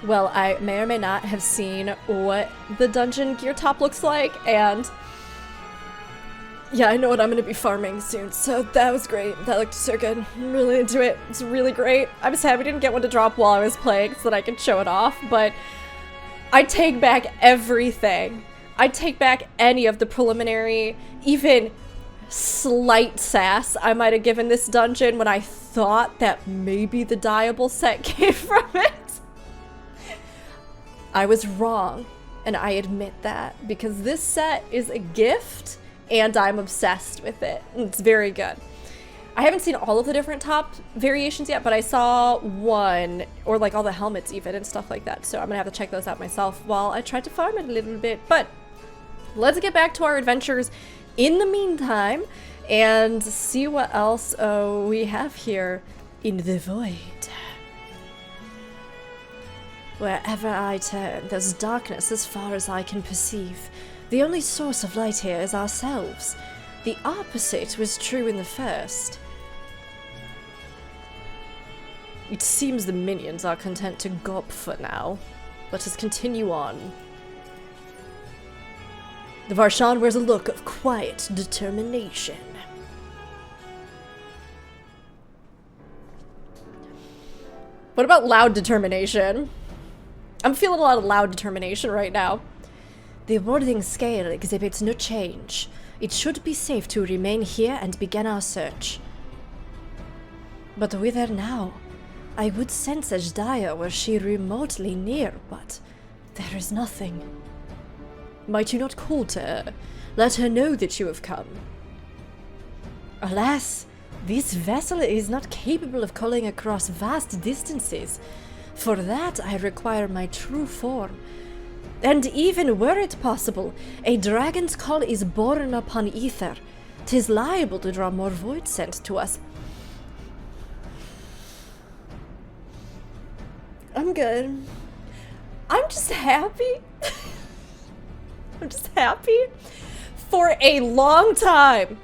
Well, I may or may not have seen what the dungeon gear top looks like, and yeah, I know what I'm gonna be farming soon, so that was great. That looked so good. I'm really into it. It's really great. I'm sad we didn't get one to drop while I was playing so that I could show it off, but I take back everything. I take back any of the preliminary, even slight sass I might have given this dungeon when I thought that maybe the dyeable set came from it. I was wrong, and I admit that, because this set is a gift, and I'm obsessed with it. It's very good. I haven't seen all of the different top variations yet, but I saw one, or like all the helmets even, and stuff like that, so I'm gonna have to check those out myself while I try to farm it a little bit. But let's get back to our adventures in the meantime, and see what else we have here in the void. Wherever I turn, there's darkness as far as I can perceive. The only source of light here is ourselves. The opposite was true in the first. It seems the minions are content to gulp for now. Let us continue on. The Varshan wears a look of quiet determination. What about loud determination? I'm feeling a lot of loud determination right now. The warding scale exhibits no change. It should be safe to remain here and begin our search. But whither now? I would sense Ajdaia were she remotely near, but there is nothing. Might you not call to her? Let her know that you have come. Alas, this vessel is not capable of calling across vast distances. For that, I require my true form. And even were it possible, a dragon's call is borne upon ether. 'Tis liable to draw more Voidsent to us. I'm good. I'm just happy. I'm just happy. For a long time,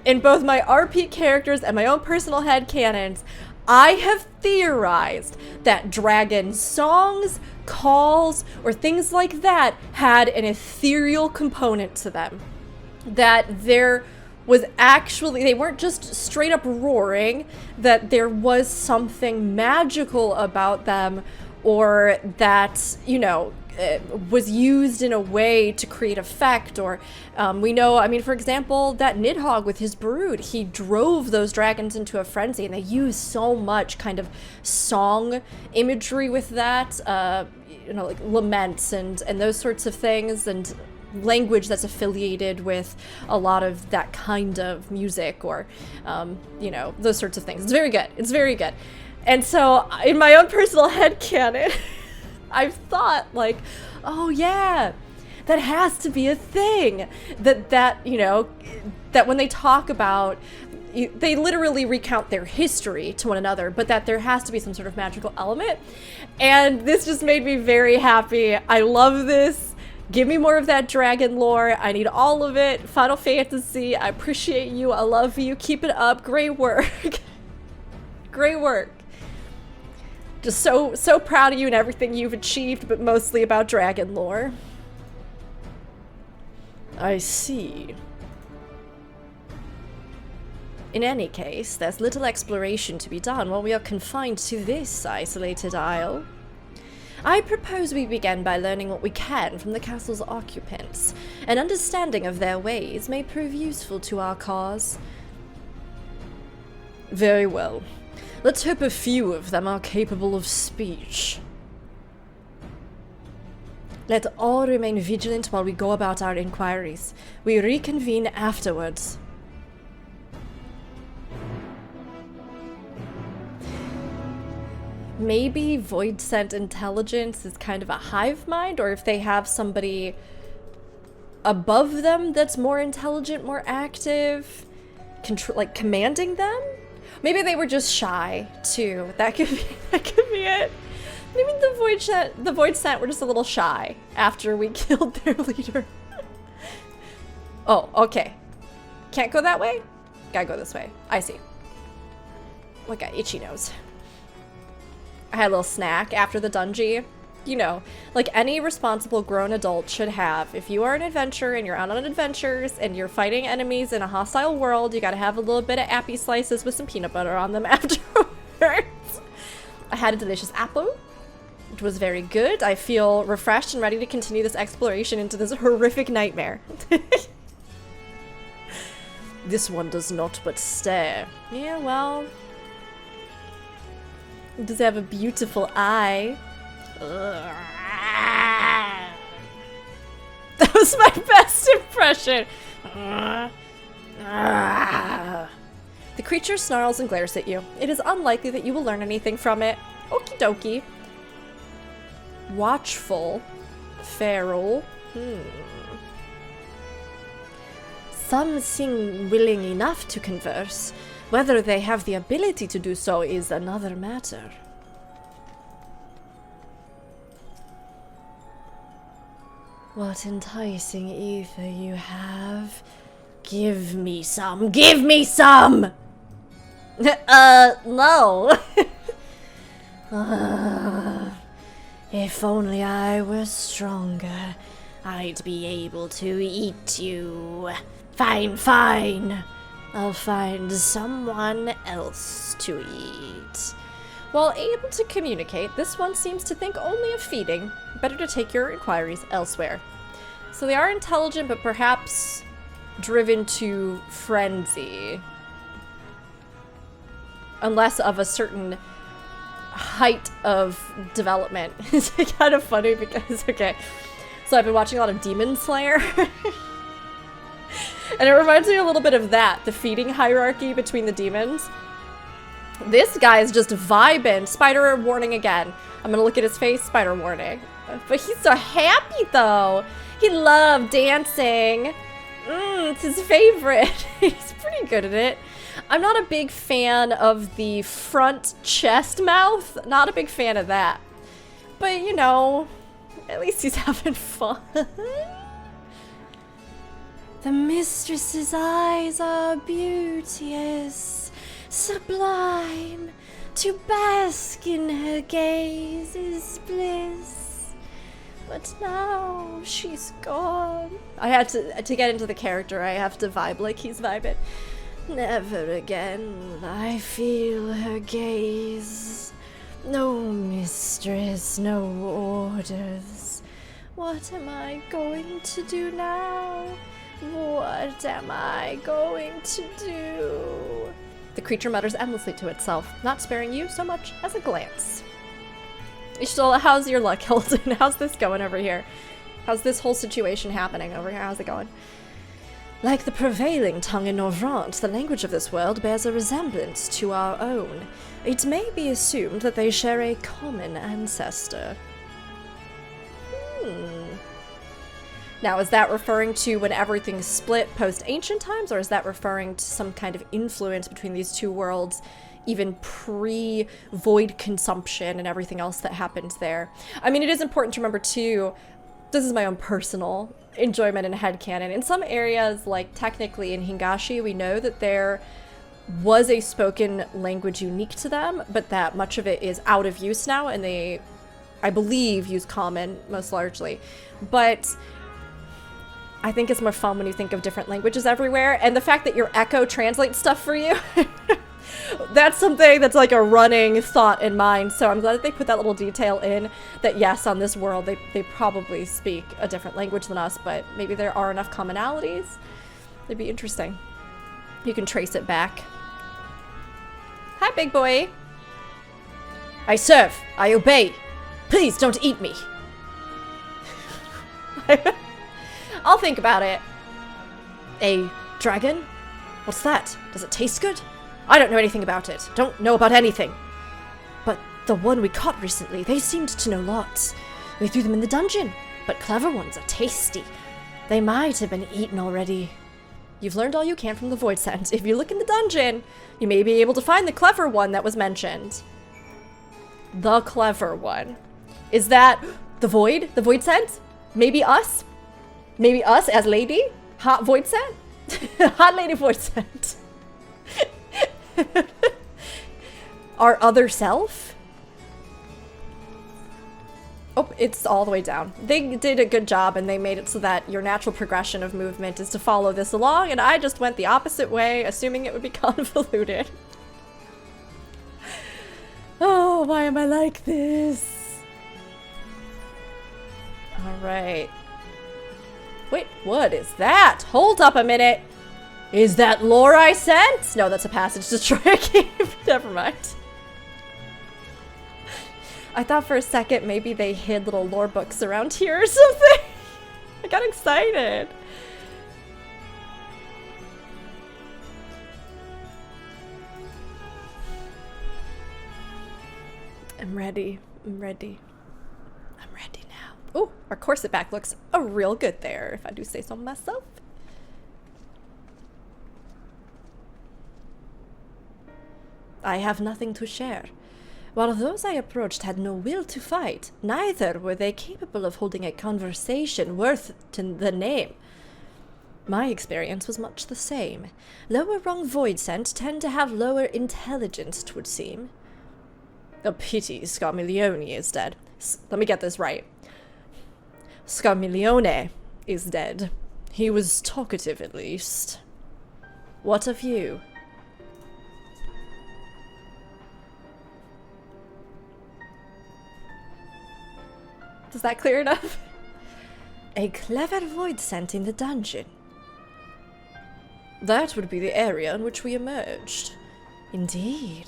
in both my RP characters and my own personal headcanons, I have theorized that dragon songs, calls, or things like that had an ethereal component to them. That there was actually, they weren't just straight up roaring, that there was something magical about them, or that, you know, was used in a way to create effect, or we know, I mean, for example, that Nidhogg with his brood, he drove those dragons into a frenzy, and they use so much kind of song imagery with that, you know, like laments and those sorts of things, and language that's affiliated with a lot of that kind of music, or you know, those sorts of things. It's very good. It's very good. And so in my own personal headcanon, I've thought, like, oh yeah, that has to be a thing. That you know, that when they talk about, they literally recount their history to one another, but that there has to be some sort of magical element. And this just made me very happy. I love this. Give me more of that dragon lore. I need all of it. Final Fantasy, I appreciate you. I love you. Keep it up. Great work. Great work. Just so proud of you and everything you've achieved, but mostly about dragon lore. I see. In any case, there's little exploration to be done while we are confined to this isolated isle. I propose we begin by learning what we can from the castle's occupants. An understanding of their ways may prove useful to our cause. Very well. Let's hope a few of them are capable of speech. Let all remain vigilant while we go about our inquiries. We reconvene afterwards. Maybe Voidsent intelligence is kind of a hive mind, or if they have somebody above them that's more intelligent, more active, like commanding them. Maybe they were just shy too. That could be it. Maybe the Voidsent were just a little shy after we killed their leader. Oh, okay. Can't go that way? Gotta go this way. I see. What got itchy nose? I had a little snack after the dungeon. You know, like any responsible grown adult should have. If you are an adventurer and you're out on adventures and you're fighting enemies in a hostile world, you gotta have a little bit of appy slices with some peanut butter on them afterwards. I had a delicious apple. It was very good. I feel refreshed and ready to continue this exploration into this horrific nightmare. This one does not but stare. Yeah, well, it does have a beautiful eye. That was my best impression. The creature snarls and glares at you. It is unlikely that you will learn anything from it. Okie dokie. Watchful. Feral. Some seem willing enough to converse. Whether they have the ability to do so is another matter. What enticing ether you have. Give me some. Give me some! No. If only I were stronger, I'd be able to eat you. Fine, fine. I'll find someone else to eat. While able to communicate, this one seems to think only of feeding. Better to take your inquiries elsewhere. So they are intelligent, but perhaps driven to frenzy. Unless of a certain height of development. It's kind of funny because, okay, so I've been watching a lot of Demon Slayer. And it reminds me a little bit of that, the feeding hierarchy between the demons. This guy is just vibing. Spider warning again. I'm gonna look at his face, spider warning. But he's so happy though. He loved dancing. It's his favorite. He's pretty good at it. I'm not a big fan of the front chest mouth. Not a big fan of that. But you know, at least he's having fun. The mistress's eyes are beauteous, sublime. To bask in her gaze is bliss. But now she's gone. I had to get into the character, I have to vibe like he's vibing. Never again I feel her gaze. No mistress, no orders. What am I going to do now? What am I going to do? The creature mutters endlessly to itself, not sparing you so much as a glance. Ishtal, how's your luck, Hilton? How's this going over here? How's this whole situation happening over here? How's it going? Like the prevailing tongue in Norvrant, the language of this world bears a resemblance to our own. It may be assumed that they share a common ancestor. Now, is that referring to when everything split post-ancient times, or is that referring to some kind of influence between these two worlds, even pre-void consumption and everything else that happened there? I mean, it is important to remember, too, this is my own personal enjoyment and headcanon. In some areas, like technically in Hingashi, we know that there was a spoken language unique to them, but that much of it is out of use now, and they, I believe, use common most largely. But I think it's more fun when you think of different languages everywhere, and the fact that your Echo translates stuff for you, that's something that's like a running thought in mind, so I'm glad that they put that little detail in, that yes, on this world, they probably speak a different language than us, but maybe there are enough commonalities. It'd be interesting. You can trace it back. Hi, big boy. I serve. I obey. Please don't eat me. I'll think about it. A dragon? What's that? Does it taste good? I don't know anything about it. Don't know about anything. But the one we caught recently, they seemed to know lots. We threw them in the dungeon, but clever ones are tasty. They might have been eaten already. You've learned all you can from the Voidsent. If you look in the dungeon, you may be able to find the clever one that was mentioned. The clever one. Is that the Void? The Voidsent? Maybe us? Maybe us as lady? Hot Voidsent? Hot lady Voidsent. Our other self? Oh, it's all the way down. They did a good job and they made it so that your natural progression of movement is to follow this along, and I just went the opposite way, assuming it would be convoluted. Oh, why am I like this? Alright. Wait, what is that? Hold up a minute. Is that lore I sent? No, that's a passage to Troya Cave. Never mind. I thought for a second maybe they hid little lore books around here or something. I got excited. I'm ready. I'm ready. I'm ready now. Oh, our corset back looks real good there, if I do say so myself. I have nothing to share. While those I approached had no will to fight, neither were they capable of holding a conversation worth the name. My experience was much the same. Lower rung Voidsent tend to have lower intelligence, 'twould seem. A pity Scarmiglione is dead. Let me get this right. Scarmiglione is dead. He was talkative, at least. What of you? Does that clear enough? A clever Voidsent in the dungeon. That would be the area in which we emerged. Indeed.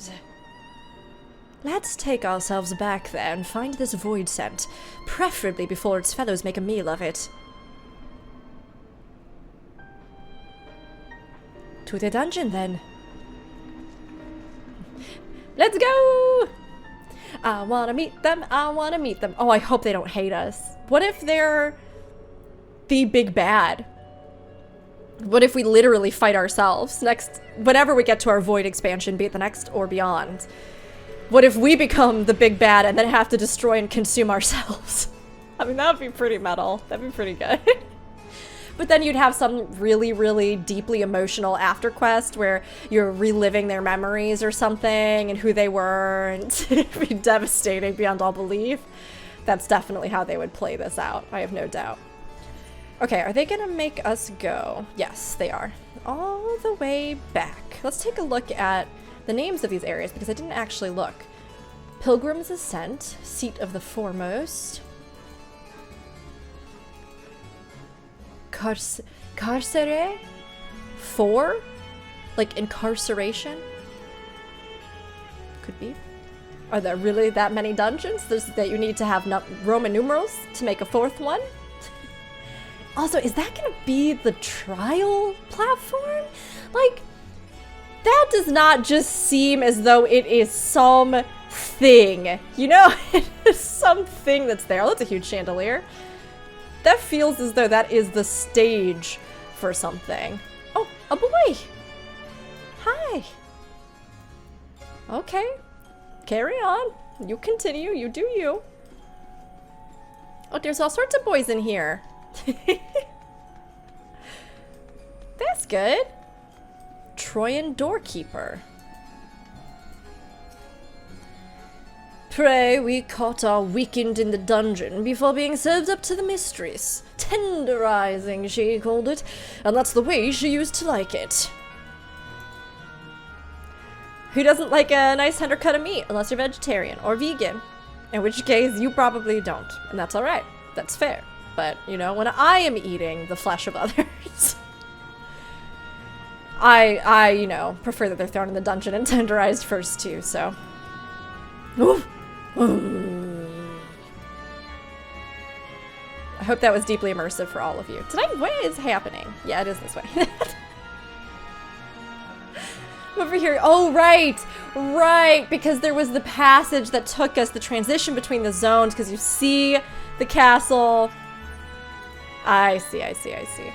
Let's take ourselves back there and find this Voidsent, preferably before its fellows make a meal of it. To the dungeon, then. Let's go! I wanna meet them, I wanna meet them. Oh, I hope they don't hate us. What if they're the big bad? What if we literally fight ourselves next, whenever we get to our Void expansion, be it the next or beyond? What if we become the big bad and then have to destroy and consume ourselves? I mean, that would be pretty metal. That'd be pretty good. But then you'd have some really, really deeply emotional after quest where you're reliving their memories or something and who they were, and it'd be devastating beyond all belief. That's definitely how they would play this out, I have no doubt. Okay, are they gonna make us go? Yes, they are. All the way back. Let's take a look at the names of these areas because I didn't actually look. Pilgrim's Ascent, Seat of the Foremost. Carcere? 4? Like incarceration? Could be. Are there really that many dungeons that you need to have Roman numerals to make a 4th one? Also, is that gonna be the trial platform? Like, that does not just seem as though it is some thing. You know, it is something that's there. Oh, that's a huge chandelier. That feels as though that is the stage for something. Oh, a boy! Hi! Okay. Carry on. You continue. You do you. Oh, there's all sorts of boys in here. That's good. Troyan Doorkeeper. Pray we caught our weekend in the dungeon before being served up to the mistress. Tenderizing, she called it, and that's the way she used to like it. Who doesn't like a nice tender cut of meat unless you're vegetarian or vegan? In which case, you probably don't, and that's alright. That's fair. But, you know, when I am eating the flesh of others, I, you know, prefer that they're thrown in the dungeon and tenderized first too, so. Ooh. I hope that was deeply immersive for all of you. What is happening? Yeah, it is this way. Over here. Oh, right. Right. Because there was the passage that took us, the transition between the zones, because you see the castle. I see, I see, I see.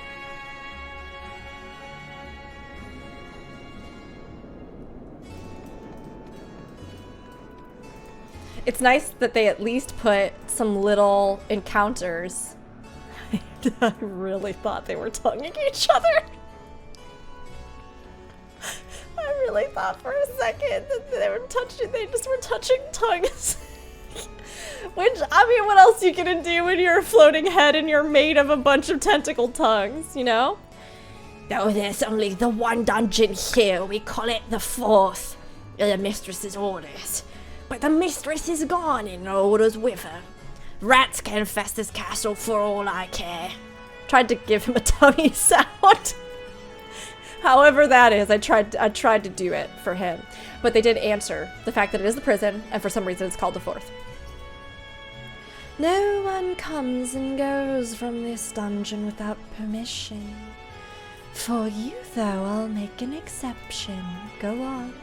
It's nice that they at least put some little encounters. I really thought they were tonguing each other. I really thought for a second that they just were touching tongues. Which, I mean, what else you gonna do when you're a floating head and you're made of a bunch of tentacle tongues, you know? No, there's only the one dungeon here. We call it the fourth. The mistress's orders. But the mistress is gone and no orders with her. Rats can infest this castle for all I care. Tried to give him a tummy sound. However that is, I tried to do it for him. But they did answer the fact that it is the prison, and for some reason it's called the fourth. No one comes and goes from this dungeon without permission. For you, though, I'll make an exception. Go on.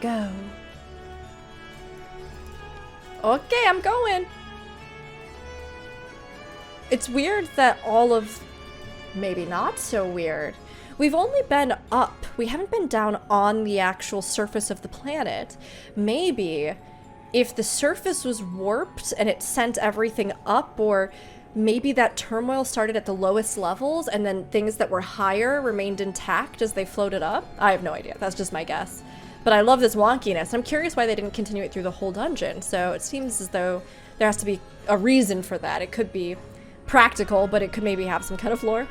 Go. Okay, I'm going. It's weird that all of... Maybe not so weird. We've only been up. We haven't been down on the actual surface of the planet. Maybe if the surface was warped and it sent everything up, or maybe that turmoil started at the lowest levels and then things that were higher remained intact as they floated up. I have no idea. That's just my guess. But I love this wonkiness. I'm curious why they didn't continue it through the whole dungeon. So it seems as though there has to be a reason for that. It could be practical, but it could maybe have some kind of lore.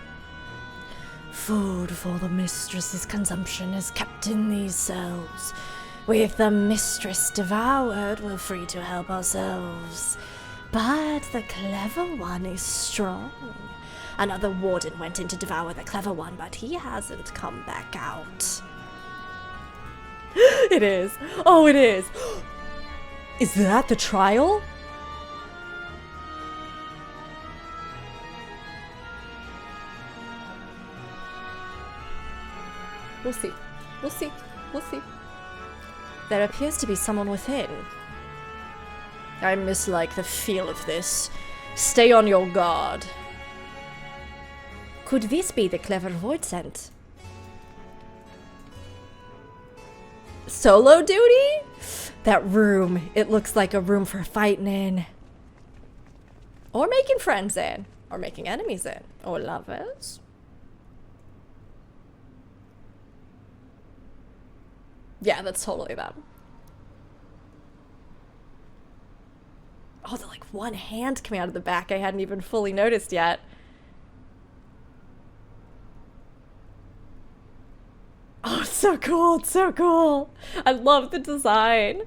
Food for the mistress's consumption is kept in these cells. With the mistress devoured, we're free to help ourselves. But the clever one is strong. Another warden went in to devour the clever one, but he hasn't come back out. It is. Oh, it is. Is that the trial? We'll see. We'll see. We'll see. There appears to be someone within. I mislike the feel of this. Stay on your guard. Could this be the clever Voidsent? Solo duty? That room. It looks like a room for fighting in. Or making friends in. Or making enemies in. Or lovers. Yeah, that's totally that. Oh, the like one hand coming out of the back I hadn't even fully noticed yet. Oh, it's so cool. It's so cool. I love the design.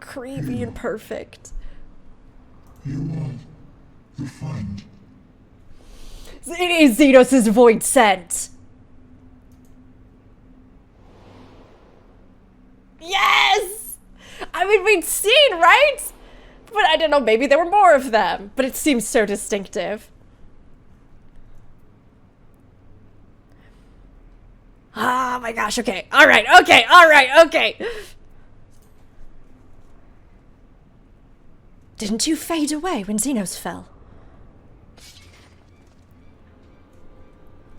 Creepy and perfect. You are the friend. It is Xenos' Voidsent. Yes! I mean, we'd seen, right? But I don't know, maybe there were more of them. But it seems so distinctive. Oh my gosh, okay. Alright, okay, alright, okay. Didn't you fade away when Xenos fell?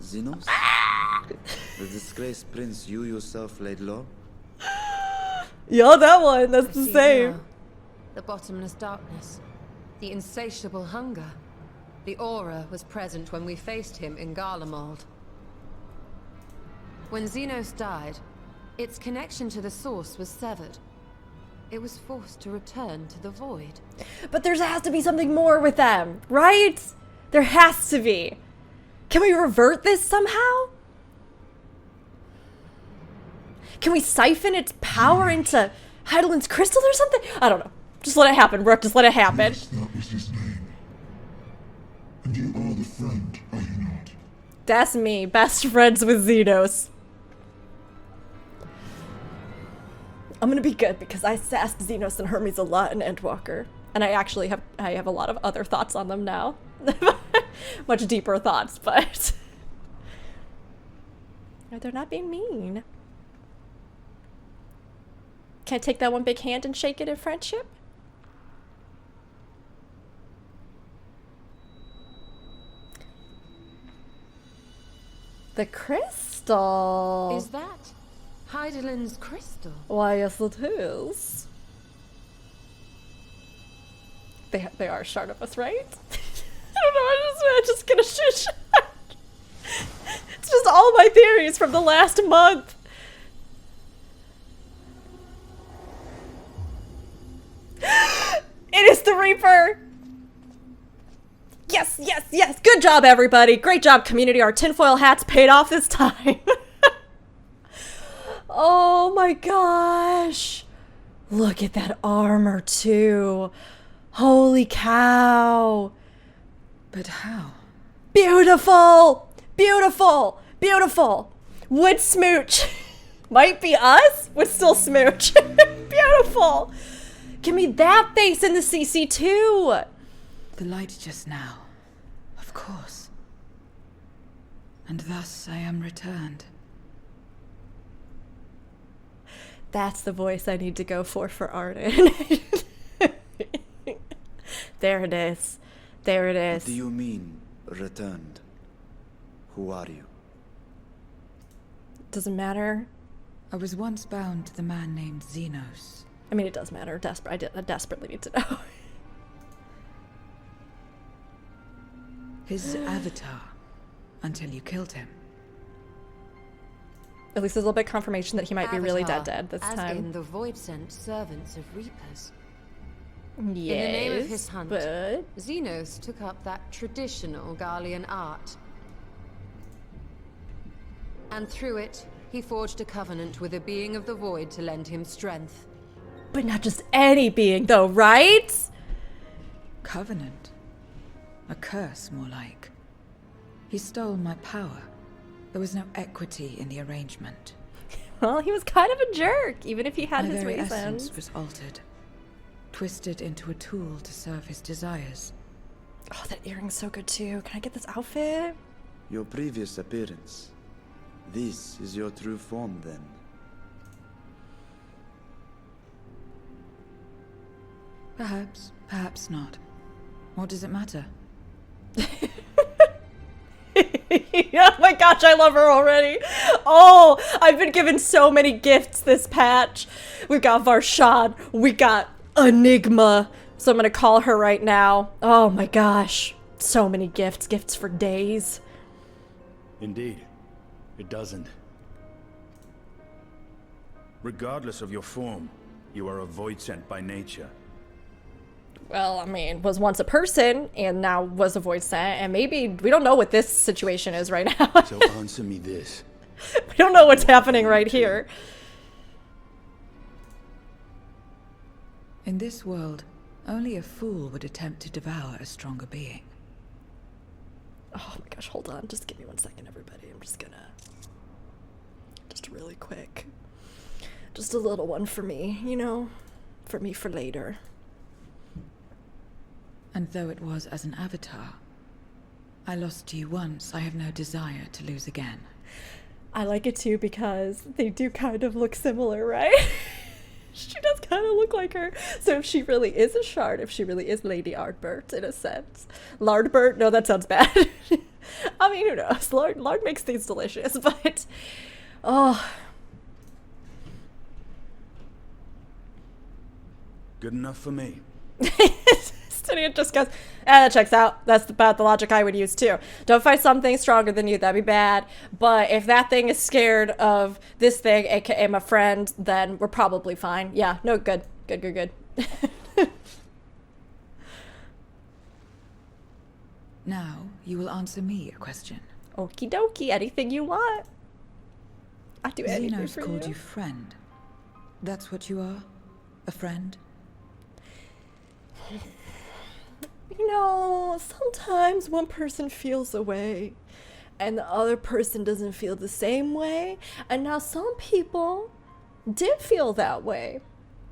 Xenos? The disgraced prince you yourself laid low? Yeah, that one. That's the same. The bottomless darkness. The insatiable hunger. The aura was present when we faced him in Garlemald. When Xenos died, its connection to the source was severed. It was forced to return to the void. But there has to be something more with them, right? There has to be. Can we revert this somehow? Can we siphon its power into Heidelin's crystal or something? I don't know. Just let it happen, Rook. Just let it happen. Yes, that was his name. And you are the friend, are you not? That's me. Best friends with Xenos. I'm gonna be good because I sassed Xenos and Hermes a lot in Endwalker. And I actually have a lot of other thoughts on them now. Much deeper thoughts, but they're not being mean. Can I take that one big hand and shake it in friendship? The crystal. Is that Heidelin's crystal? Why, yes it is. They are shard of us, right? I don't know, I'm just gonna shush. It's just all my theories from the last month. Reaper! Yes, yes, yes! Good job, everybody! Great job, community. Our tinfoil hats paid off this time. Oh my gosh! Look at that armor, too. Holy cow! But how? Beautiful! Beautiful! Beautiful! Would smooch. Might be us, would still smooch. Beautiful! Give me that face in the CC too! The light just now. Of course. And thus I am returned. That's the voice I need to go for Arden. There it is. There it is. What do you mean, returned? Who are you? Doesn't matter. I was once bound to the man named Xenos. I mean, it does matter. I desperately need to know. His avatar. Until you killed him. At least there's a little bit of confirmation that he might be really Avatar, dead this as time. in the Voidsent servants of Reapers. Yes, In the name of his hunt, but... Xenos took up that traditional Garlean art. And through it, he forged a covenant with a being of the void to lend him strength. But not just any being, though, right? Covenant? A curse, more like. He stole my power. There was no equity in the arrangement. Well, he was kind of a jerk, even if he had My his very reasons. essence was altered. Twisted into a tool to serve his desires. Oh, that earring's so good, too. Can I get this outfit? Your previous appearance. This is your true form, then. Perhaps, perhaps not. What does it matter? Oh my gosh, I love her already. Oh, I've been given so many gifts this patch. We've got Varshad. We got Enigma. So I'm going to call her right now. Oh my gosh. So many gifts. Gifts for days. Indeed, it doesn't. Regardless of your form, you are a Voidsent by nature. Well, I mean, was once a person and now was a Voidsent, and maybe we don't know what this situation is right now. So answer me this. We don't know what's happening right here. In this world, only a fool would attempt to devour a stronger being. Oh my gosh, hold on. Just give me 1 second, everybody. I'm just gonna... Just really quick. Just a little one for me, you know? For me for later. And though it was as an avatar, I lost to you once, I have no desire to lose again. I like it too because they do kind of look similar, right? She does kind of look like her. So if she really is a shard, if she really is Lady Ardbert in a sense. Lardbert? No, that sounds bad. I mean, who knows? Lard makes things delicious, but... Oh... Good enough for me. Studiant just goes, that checks out. That's about the logic I would use too. Don't fight something stronger than you. That'd be bad. But if that thing is scared of this thing, aka my friend, then we're probably fine. Yeah, no, good. Good. Now, you will answer me a question. Okie dokie. Anything you want. I'd do anything Xenos for called you friend. That's what you are? A friend? You know, sometimes one person feels a way and the other person doesn't feel the same way. And now some people did feel that way.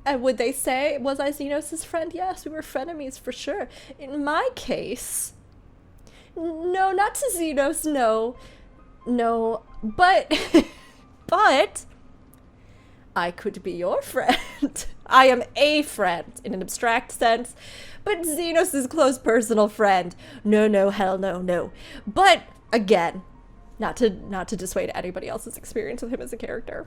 And would they say, was I Xenos' friend? Yes, we were frenemies for sure. In my case, no, not to Xenos, no, but, but I could be your friend. I am a friend in an abstract sense, but Xenos' close personal friend. No, hell no. But again, not to dissuade anybody else's experience with him as a character.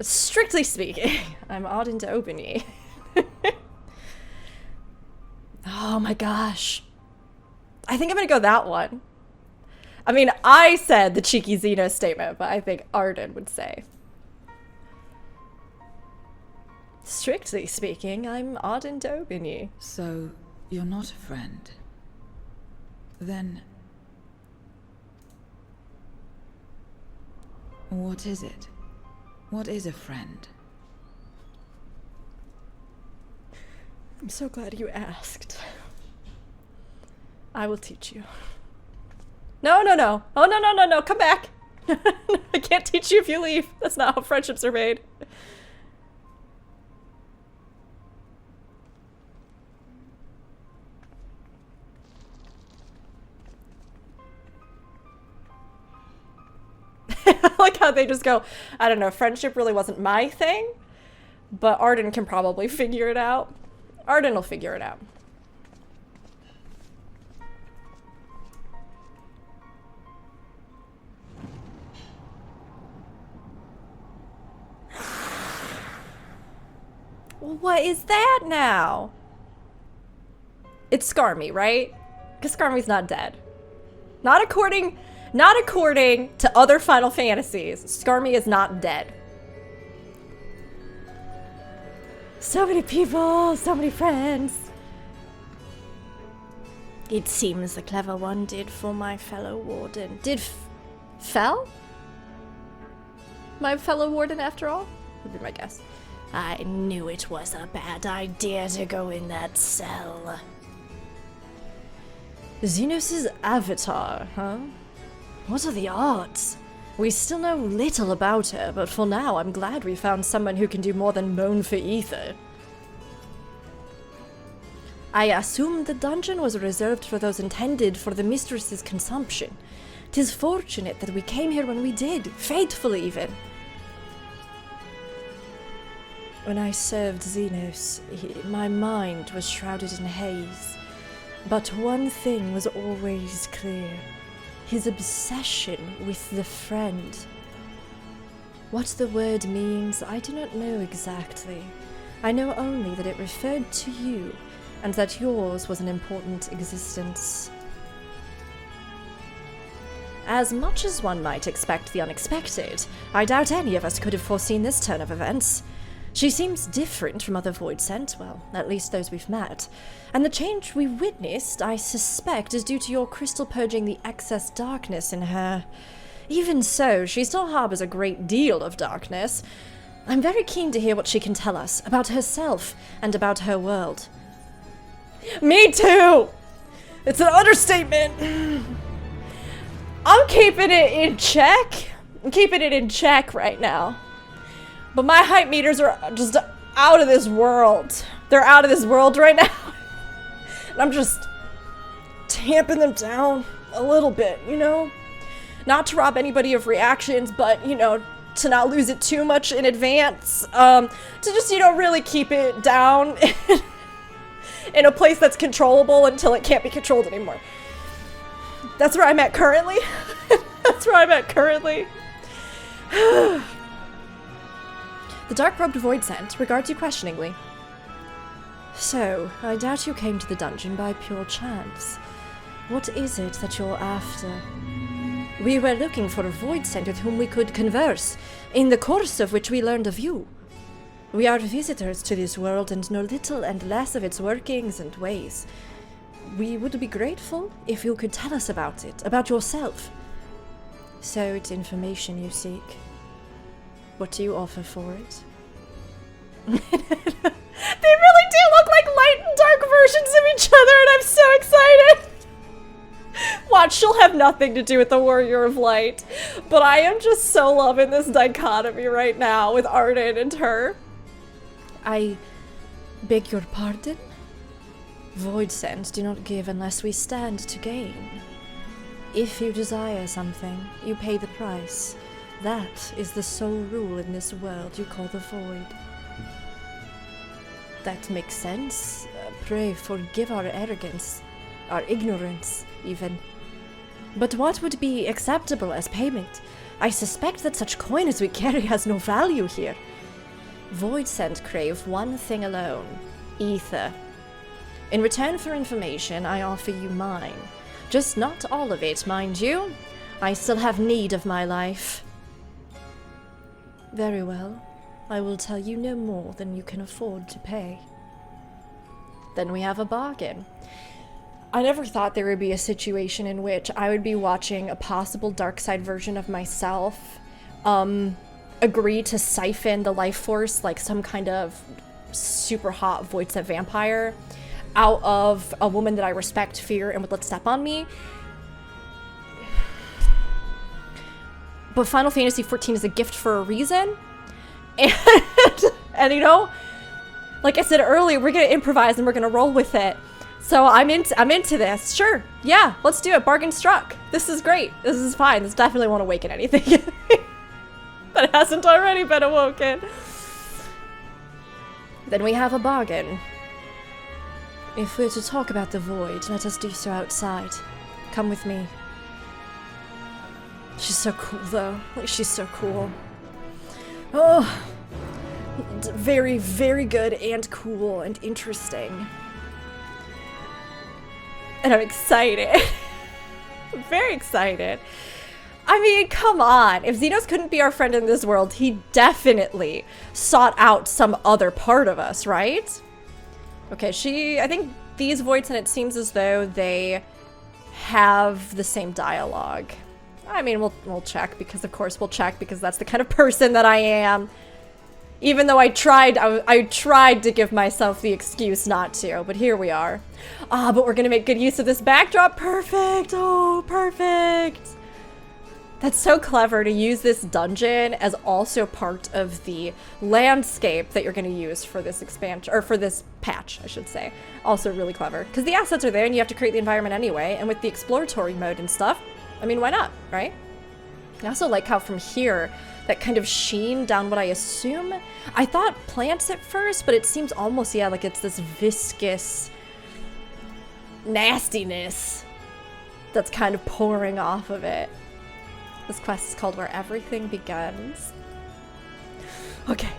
Strictly speaking, I'm Auden to open ye. Oh my gosh. I think I'm gonna go that one. I mean, I said the cheeky Xenos statement, but I think Arden would say. Strictly speaking, I'm Arden Daubigny. So, you're not a friend. Then... what is it? What is a friend? I'm so glad you asked. I will teach you. No, no, no. Oh, no, no, no, no. Come back. I can't teach you if you leave. That's not how friendships are made. I like how they just go, I don't know, friendship really wasn't my thing, but Arden can probably figure it out. Arden will figure it out. What is that now? It's Scarmy, right? Because Scarmy's not dead. Not according to other Final Fantasies. Scarmy is not dead. So many people, so many friends. It seems the clever one did for my fellow warden. Fell? My fellow warden after all? Would be my guess. I knew it was a bad idea to go in that cell. Xenos' avatar, huh? What are the odds? We still know little about her, but for now I'm glad we found someone who can do more than moan for ether. I assume the dungeon was reserved for those intended for the mistress's consumption. 'Tis fortunate that we came here when we did, fateful even. When I served Xenos, my mind was shrouded in haze. But one thing was always clear. His obsession with the friend. What the word means, I do not know exactly. I know only that it referred to you, and that yours was an important existence. As much as one might expect the unexpected, I doubt any of us could have foreseen this turn of events. She seems different from other Voidsent, well, at least those we've met. And the change we witnessed, I suspect, is due to your crystal purging the excess darkness in her. Even so, she still harbors a great deal of darkness. I'm very keen to hear what she can tell us about herself and about her world. Me too! It's an understatement! I'm keeping it in check. I'm keeping it in check right now. But my hype meters are just out of this world. They're out of this world right now. And I'm just tamping them down a little bit, you know? Not to rob anybody of reactions, but, you know, to not lose it too much in advance. To just, you know, really keep it down in a place that's controllable until it can't be controlled anymore. That's where I'm at currently. That's where I'm at currently. The dark-robed Voidsent regards you questioningly. So, I doubt you came to the dungeon by pure chance. What is it that you're after? We were looking for a Voidsent with whom we could converse, in the course of which we learned of you. We are visitors to this world and know little and less of its workings and ways. We would be grateful if you could tell us about it, about yourself. So it's information you seek. What do you offer for it? They really do look like light and dark versions of each other, and I'm so excited! Watch, she'll have nothing to do with the Warrior of Light, but I am just so loving this dichotomy right now with Arden and her. I beg your pardon? Voidsent do not give unless we stand to gain. If you desire something, you pay the price. That is the sole rule in this world you call the Void. That makes sense. Pray forgive our arrogance, our ignorance, even. But what would be acceptable as payment? I suspect that such coin as we carry has no value here. Voidsent crave one thing alone, ether. In return for information, I offer you mine. Just not all of it, mind you. I still have need of my life. Very well. I will tell you no more than you can afford to pay. Then we have a bargain. I never thought there would be a situation in which I would be watching a possible dark side version of myself agree to siphon the life force, like some kind of super hot Voidsent vampire, out of a woman that I respect, fear, and would let step on me. But Final Fantasy XIV is a gift for a reason. And you know, like I said earlier, we're gonna improvise and we're gonna roll with it. So I'm into this. Sure, yeah, let's do it. Bargain struck. This is great. This is fine. This definitely won't awaken anything that hasn't already been awoken. Then we have a bargain. If we're to talk about the void, let us do so outside. Come with me. She's so cool, though. Like, she's so cool. Oh, very, very good and cool and interesting. And I'm excited. I'm very excited. I mean, come on. If Xenos couldn't be our friend in this world, he definitely sought out some other part of us, right? Okay, I think these Voidsent, it seems as though they have the same dialogue. I mean, we'll check, because of course we'll check, because that's the kind of person that I am. Even though I tried to give myself the excuse not to, but here we are. Ah, but we're gonna make good use of this backdrop. Perfect. Oh, perfect. That's so clever to use this dungeon as also part of the landscape that you're going to use for this expansion, or for this patch, I should say. Also really clever, because the assets are there and you have to create the environment anyway, and with the exploratory mode and stuff, I mean, why not, right? I also like how from here, that kind of sheen down what I assume, I thought plants at first, but it seems almost, yeah, like it's this viscous nastiness that's kind of pouring off of it. This quest is called Where Everything Begins. Okay.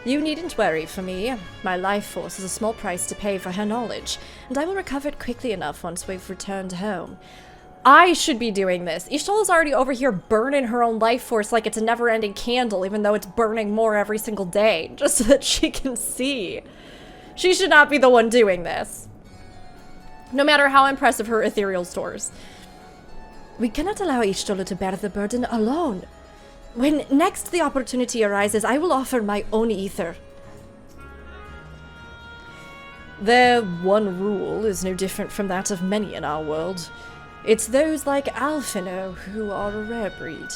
You needn't worry for me. My life force is a small price to pay for her knowledge, and I will recover it quickly enough once we've returned home. I should be doing this. Ishtal is already over here burning her own life force like it's a never-ending candle, even though it's burning more every single day, just so that she can see. She should not be the one doing this. No matter how impressive her ethereal stores. We cannot allow Ishtola to bear the burden alone. When next the opportunity arises, I will offer my own ether. Their one rule is no different from that of many in our world. It's those like Alphino who are a rare breed.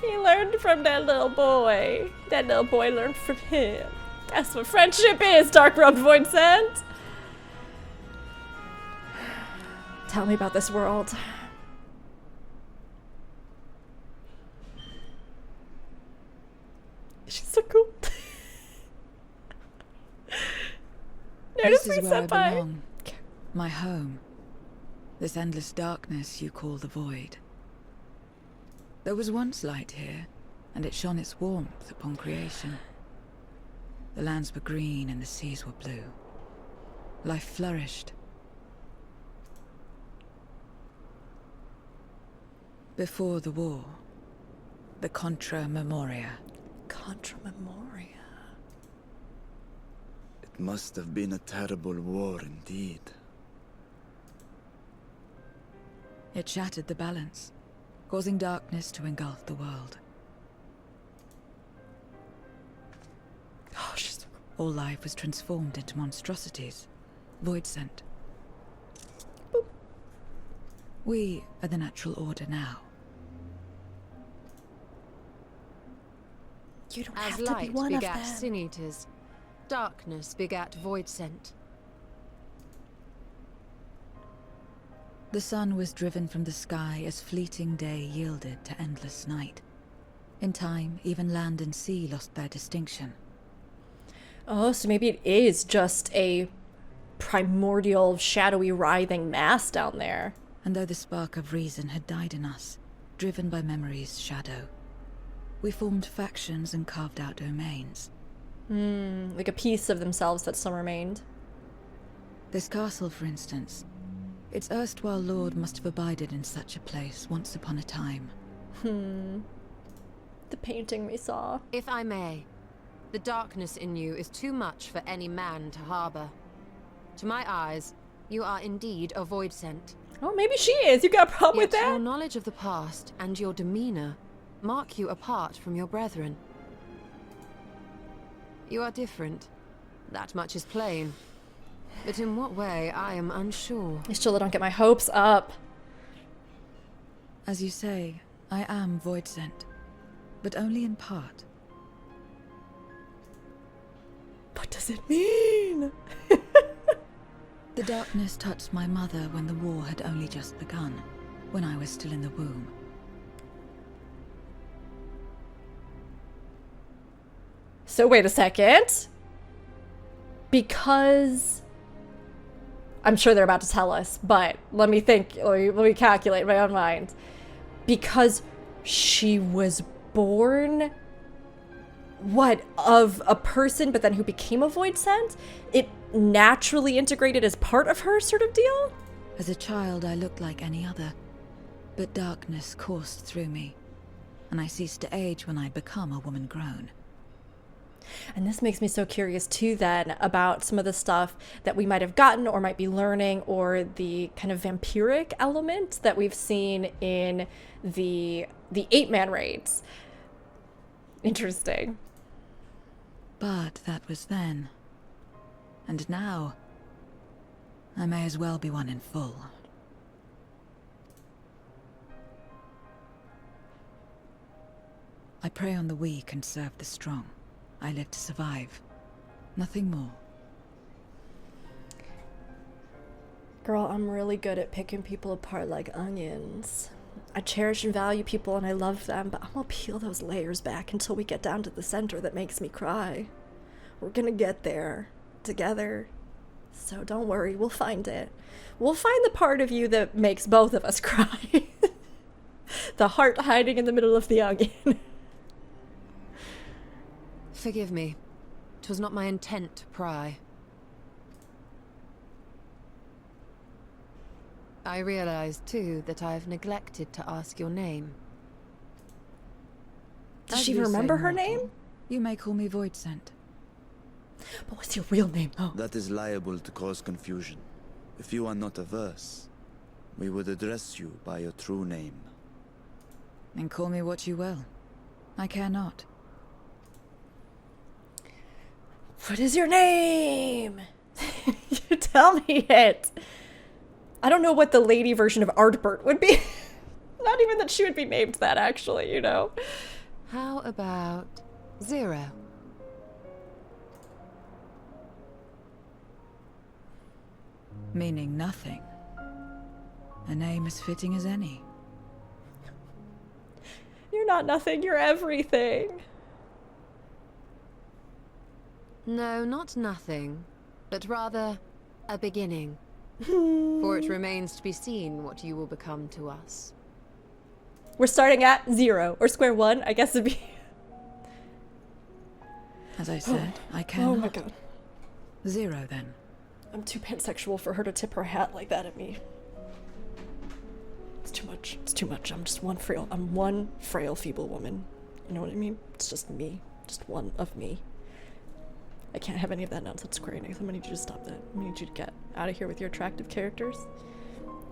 He learned from that little boy. That little boy learned from him. That's what friendship is, Dark-robed Voidsent. Tell me about this world. She's so cool. This is where I belong. My home. This endless darkness you call the void. There was once light here, and it shone its warmth upon creation. The lands were green and the seas were blue. Life flourished. Before the war, the Contra Memoria. Contra Memoria. It must have been a terrible war indeed. It shattered the balance, causing darkness to engulf the world. Oh, she's so cool. All life was transformed into monstrosities, Voidsent. Boop. We are the natural order now. You don't As have to be light one of begat them. sin eaters, darkness begat Voidsent. The sun was driven from the sky as fleeting day yielded to endless night. In time, even land and sea lost their distinction. Oh, so maybe it is just a primordial, shadowy, writhing mass down there. And though the spark of reason had died in us, driven by memory's shadow, we formed factions and carved out domains. Like a piece of themselves that still remained. This castle, for instance, its erstwhile lord must have abided in such a place once upon a time. painting we saw. If I may, the darkness in you is too much for any man to harbor. To my eyes, you are indeed a Voidsent. Oh, maybe she is. You got a problem with Yet that? your knowledge of the past and your demeanor mark you apart from your brethren. You are different. That much is plain. But in what way, I am unsure. I still don't get my hopes up. As you say, I am Voidsent, but only in part. What does it mean? The darkness touched my mother when the war had only just begun, when I was still in the womb. So wait a second. Because I'm sure they're about to tell us, but let me think, let me calculate in my own mind. Because she was born, what, of a person, but then who became a Voidsent? It naturally integrated as part of her, sort of deal? As a child, I looked like any other, but darkness coursed through me, and I ceased to age when I'd become a woman grown. And this makes me so curious too then about some of the stuff that we might have gotten or might be learning, or the kind of vampiric element that we've seen in the 8-man raids. Interesting. But that was then. And now, I may as well be one in full. I prey on the weak and serve the strong. I live to survive. Nothing more. Girl, I'm really good at picking people apart like onions. I cherish and value people and I love them, but I'm gonna peel those layers back until we get down to the center that makes me cry. We're gonna get there together. So don't worry, we'll find it. We'll find the part of you that makes both of us cry. The heart hiding in the middle of the onion. Forgive me. 'Twas not my intent to pry. I realize, too, that I've neglected to ask your name. Does As she you remember say, her mortal, name? You may call me Voidsent. But what's your real name, though? That is liable to cause confusion. If you are not averse, we would address you by your true name. And call me what you will. I care not. What is your name? You tell me it. I don't know what the lady version of Ardbert would be. Not even that she would be named that, actually, you know. How about Zero? Meaning nothing. A name as fitting as any. You're not nothing, you're everything. No, not nothing, but rather a beginning. For it remains to be seen what you will become to us. We're starting at 0, or square one, I guess it'd be. As I said, I cannot. Oh my god. 0 then. I'm too pansexual for her to tip her hat like that at me. It's too much. It's too much. I'm one frail, feeble woman. You know what I mean? It's just me. Just one of me. I can't have any of that nonsense, Square Enix. I'm gonna need you to stop that. I'm gonna need you to get out of here with your attractive characters.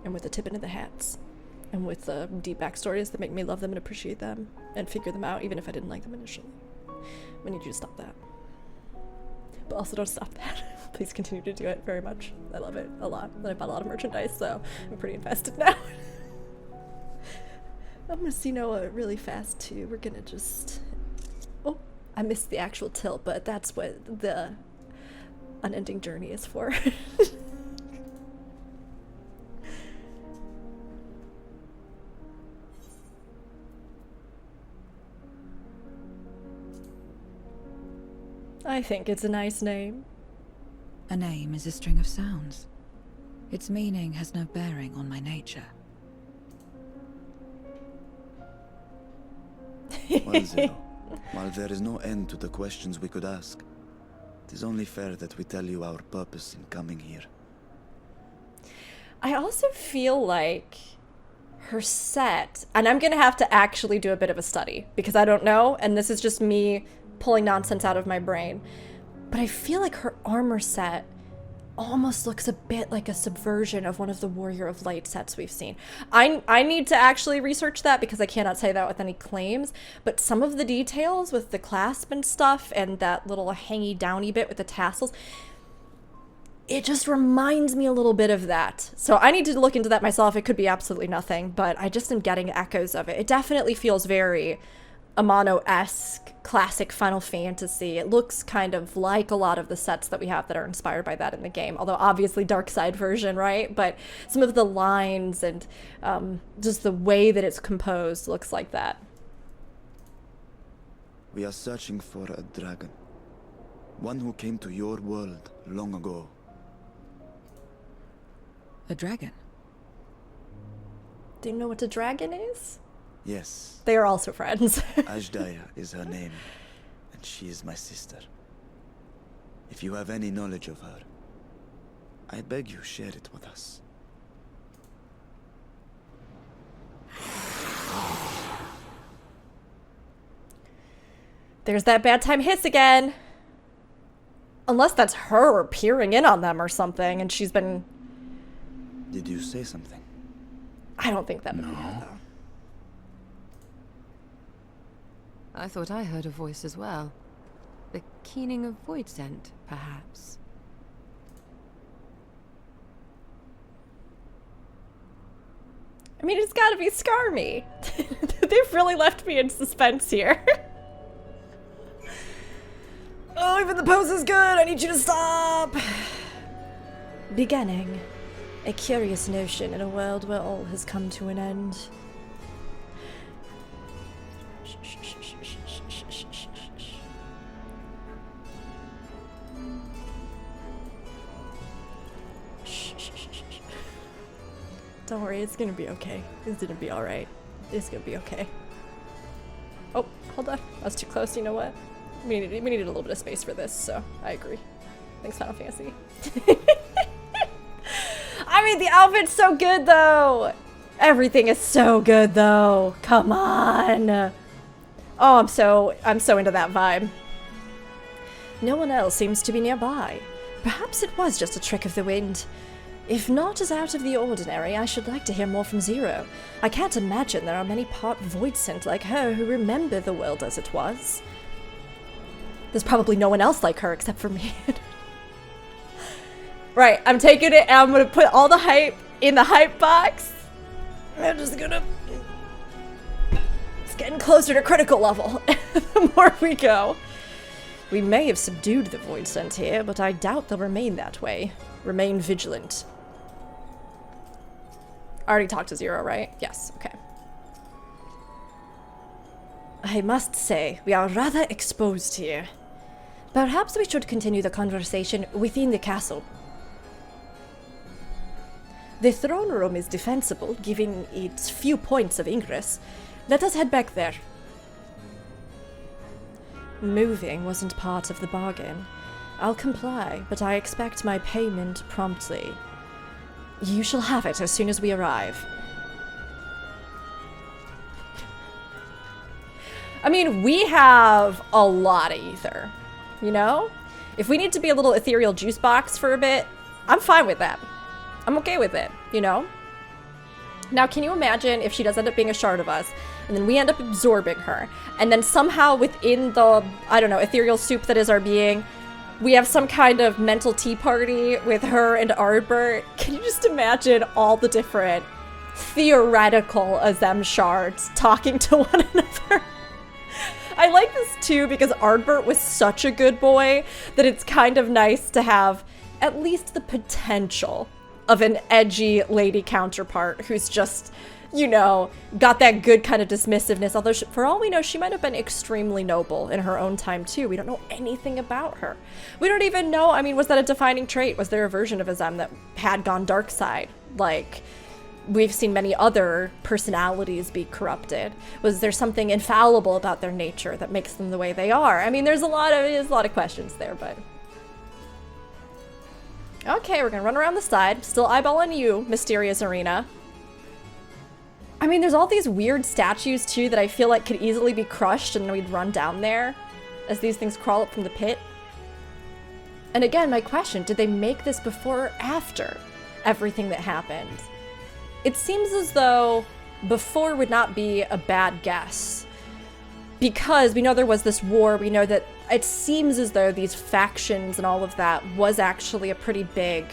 And with the tip into the hats. And with the deep backstories that make me love them and appreciate them. And figure them out, even if I didn't like them initially. I'm gonna need you to stop that. But also don't stop that. Please continue to do it very much. I love it a lot. And I bought a lot of merchandise, so I'm pretty invested now. I'm gonna see Noah really fast too. We're gonna just... Oh, I missed the actual tilt, but that's what the unending journey is for. I think it's a nice name. A name is a string of sounds. Its meaning has no bearing on my nature. Well, Zero, while there is no end to the questions we could ask, it is only fair that we tell you our purpose in coming here. I also feel like her set, and I'm gonna have to actually do a bit of a study because I don't know, and this is just me pulling nonsense out of my brain, but I feel like her armor set almost looks a bit like a subversion of one of the Warrior of Light sets we've seen. I need to actually research that because I cannot say that with any claims, but some of the details with the clasp and stuff and that little hangy downy bit with the tassels, it just reminds me a little bit of that. So I need to look into that myself. It could be absolutely nothing, but I just am getting echoes of it. It definitely feels very Amano-esque, classic Final Fantasy. It looks kind of like a lot of the sets that we have that are inspired by that in the game, although obviously dark side version, right? But some of the lines and just the way that it's composed looks like that. We are searching for a dragon. One who came to your world long ago. A dragon? Do you know what a dragon is? Yes. They are also friends. Ajdaya is her name, and she is my sister. If you have any knowledge of her, I beg you share it with us. There's that bad time hiss again. Unless that's her peering in on them or something, and she's been... Did you say something? I don't think that would be her, though. I thought I heard a voice as well. The keening of Voidsent, perhaps. I mean, it's gotta be Scarmy. They've really left me in suspense here. Oh, even the pose is good. I need you to stop. Beginning. A curious notion in a world where all has come to an end. Don't worry, it's gonna be okay. It's gonna be alright. It's gonna be okay. Oh, hold on. I was too close, you know what? We needed a little bit of space for this, so I agree. Thanks, Final Fantasy. I mean, the outfit's so good, though! Everything is so good, though. Come on! Oh, I'm so into that vibe. No one else seems to be nearby. Perhaps it was just a trick of the wind. If not as out of the ordinary, I should like to hear more from Zero. I can't imagine there are many part Voidsent like her who remember the world as it was. There's probably no one else like her except for me. Right, I'm taking it and I'm gonna put all the hype in the hype box. I'm just gonna... It's getting closer to critical level the more we go. We may have subdued the Voidsent here, but I doubt they'll remain that way. Remain vigilant. I already talked to Zero, right? Yes, okay. I must say, we are rather exposed here. Perhaps we should continue the conversation within the castle. The throne room is defensible, given its few points of ingress. Let us head back there. Moving wasn't part of the bargain. I'll comply, but I expect my payment promptly. You shall have it as soon as we arrive. I mean, we have a lot of ether, you know? If we need to be a little ethereal juice box for a bit, I'm fine with that. I'm okay with it, you know? Now, can you imagine if she does end up being a shard of us, and then we end up absorbing her, and then somehow within the, I don't know, ethereal soup that is our being, we have some kind of mental tea party with her and Ardbert? Can you just imagine all the different theoretical Azem shards talking to one another? I like this too because Ardbert was such a good boy that it's kind of nice to have at least the potential of an edgy lady counterpart who's just, you know, got that good kind of dismissiveness. Although, for all we know, she might have been extremely noble in her own time, too. We don't know anything about her. We don't even know, I mean, was that a defining trait? Was there a version of Azem that had gone dark side? Like, we've seen many other personalities be corrupted. Was there something infallible about their nature that makes them the way they are? I mean, there's a lot of questions there, but... Okay, we're gonna run around the side. Still eyeballing you, Mysterious Arena. I mean, there's all these weird statues too that I feel like could easily be crushed and we'd run down there as these things crawl up from the pit. And again, my question, did they make this before or after everything that happened? It seems as though before would not be a bad guess. Because we know there was this war, we know that it seems as though these factions and all of that was actually a pretty big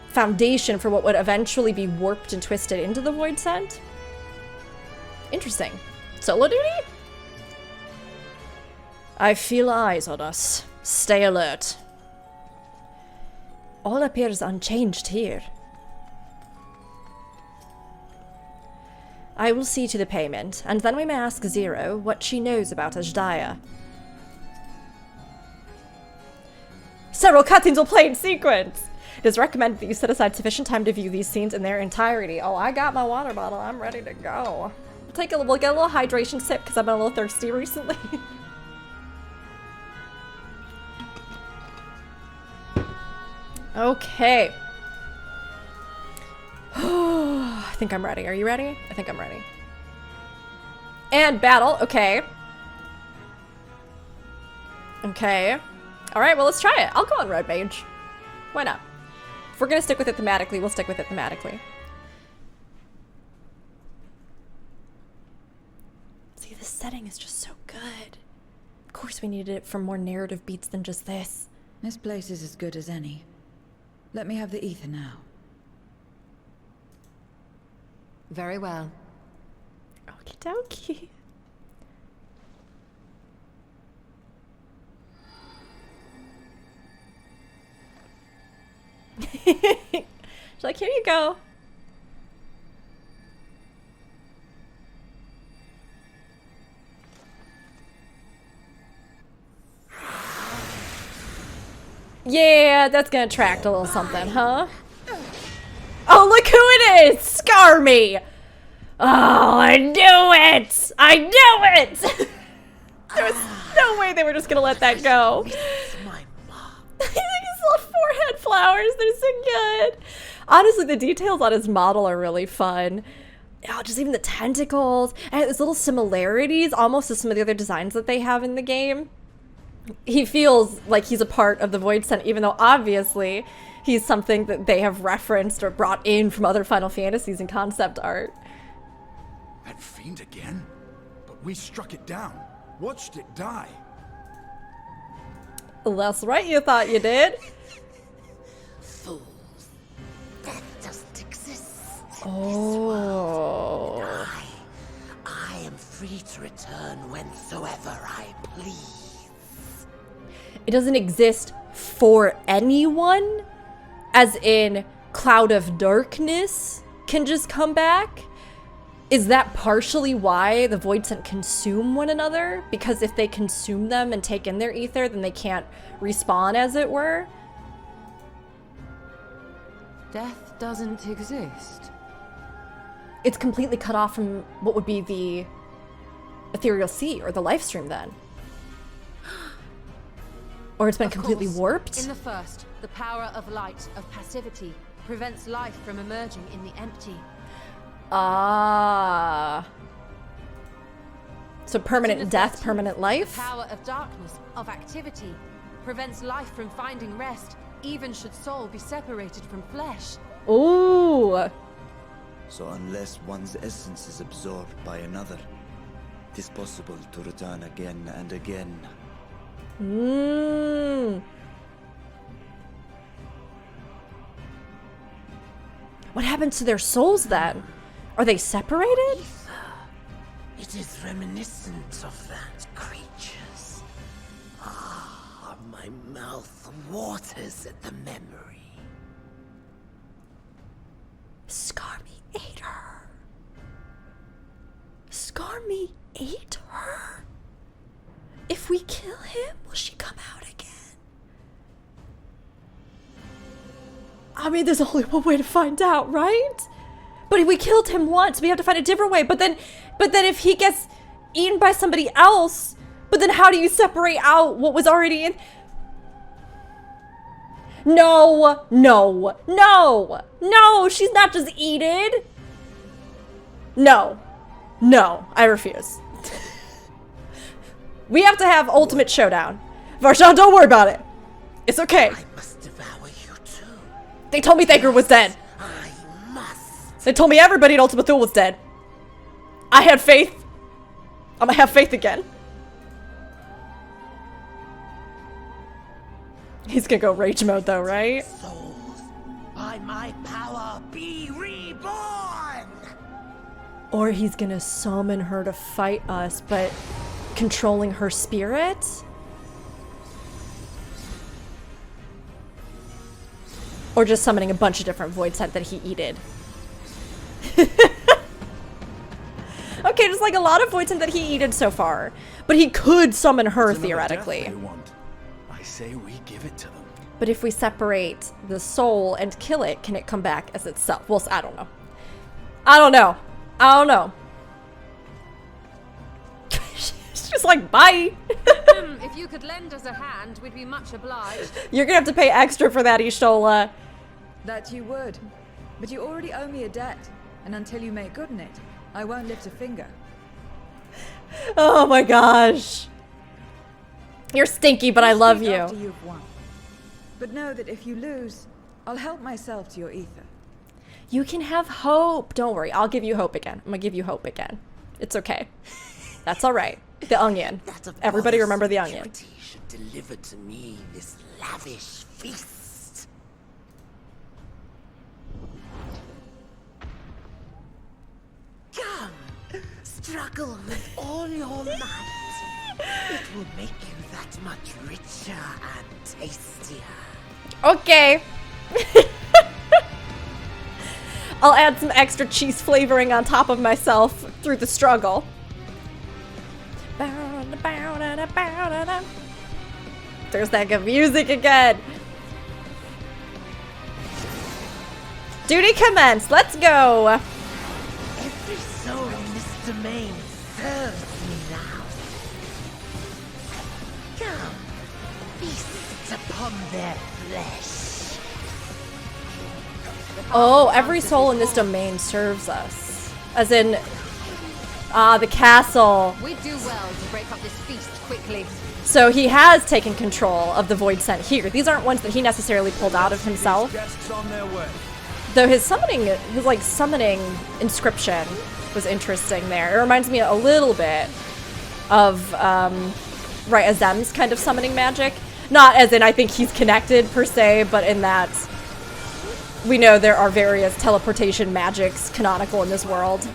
foundation for what would eventually be warped and twisted into the Voidsent. Interesting. Solo duty? I feel eyes on us. Stay alert. All appears unchanged here. I will see to the payment, and then we may ask Zero what she knows about Ajdaya. Several cutscenes will play in sequence! It is recommended that you set aside sufficient time to view these scenes in their entirety. Oh, I got my water bottle. I'm ready to go. We'll get a little hydration sip because I've been a little thirsty recently. Okay. I think I'm ready. Are you ready? I think I'm ready. And battle. Okay. Okay. Alright, well, let's try it. I'll go on Road Mage. Why not? If we're gonna stick with it thematically, we'll stick with it thematically. See, this setting is just so good. Of course we needed it for more narrative beats than just this. This place is as good as any. Let me have the ether now. Very well. Okie dokie. She's like, here you go. Yeah, that's gonna attract a little something, huh? Oh, look who it is! Scarmy! Oh, I knew it! I knew it! There was no way they were just gonna let that go. These little forehead flowers, they're so good. Honestly, the details on his model are really fun. Oh, just even the tentacles. And there's little similarities almost to some of the other designs that they have in the game. He feels like he's a part of the Voidsent, even though obviously he's something that they have referenced or brought in from other Final Fantasies and concept art. That fiend again? But we struck it down. Watched it die. That's right, you thought you did. Fools. That doesn't exist. Oh. I am free to return whensoever I please. It doesn't exist for anyone? As in, Cloud of Darkness can just come back? Is that partially why the Voidsent consume one another? Because if they consume them and take in their ether, then they can't respawn, as it were? Death doesn't exist. It's completely cut off from what would be the Ethereal Sea, or the life stream then. Or it's been completely warped? In the first, the power of light, of passivity, prevents life from emerging in the empty. Ah. So permanent death, permanent life? The power of darkness, of activity, prevents life from finding rest, even should soul be separated from flesh. Ooh. So unless one's essence is absorbed by another, it is possible to return again and again. What happens to their souls then? Are they separated? It is reminiscent of that creature's. Ah, my mouth waters at the memory. Scarmy ate her. Scarmy ate her? If we kill him, will she come out again? I mean, there's only one way to find out, right? But if we killed him once, we have to find a different way. But then if he gets eaten by somebody else, but then how do you separate out what was already in? No, she's not just eaten. No. No, I refuse. We have to have ultimate showdown. Varshan, don't worry about it. It's okay. I must devour you too. They told me Thaker was dead. I must. They told me everybody in Ultima Thule was dead. I had faith. I'm gonna have faith again. He's gonna go rage mode though, right? Souls, by my power, be reborn! Or he's gonna summon her to fight us, but controlling her spirit? Or just summoning a bunch of different Voidsent that he eated. Okay, just like a lot of Voidsent that he eated so far. But he could summon her, It's another theoretically. death they want. I say we give it to them. But if we separate the soul and kill it, can it come back as itself? Well, I don't know. I don't know. I don't know. She's just like, bye. If you could lend us a hand, we'd be much obliged. You're gonna have to pay extra for that, Ishtola. That you would. But you already owe me a debt. And until you make good on it, I won't lift a finger. Oh my gosh. You're stinky, but I love Speak after you. you've won. But know that if you lose, I'll help myself to your ether. You can have hope. Don't worry, I'll give you hope again. I'm gonna give you hope again. It's okay. That's alright. The onion. That a Everybody goddess remember the of onion. purity should deliver to me this lavish feast. Come, struggle with all your might. It will make you that much richer and tastier. Okay. I'll add some extra cheese flavoring on top of myself through the struggle. There's that good music again. Duty commenced. Let's go. Every soul in this domain serves me now. Come, feast upon their flesh. Oh, every soul in this domain serves us. As in, the castle. We'd do well to break up this feast quickly. So he has taken control of the Voidsent here. These aren't ones that he necessarily pulled out of himself. Guests on their way. Though his summoning inscription was interesting there. It reminds me a little bit of, right, Azem's kind of summoning magic. Not as in I think he's connected per se, but in that we know there are various teleportation magics canonical in this world.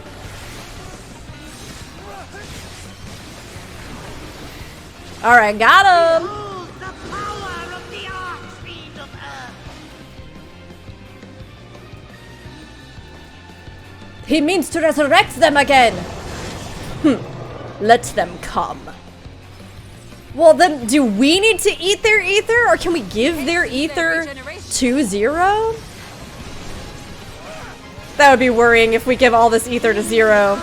Alright, got him! Behold the power of the Archfiend of Earth. He means to resurrect them again! Let them come. Well then, do we need to eat their ether? Or can we give their ether to Zero? That would be worrying if we give all this ether to Zero.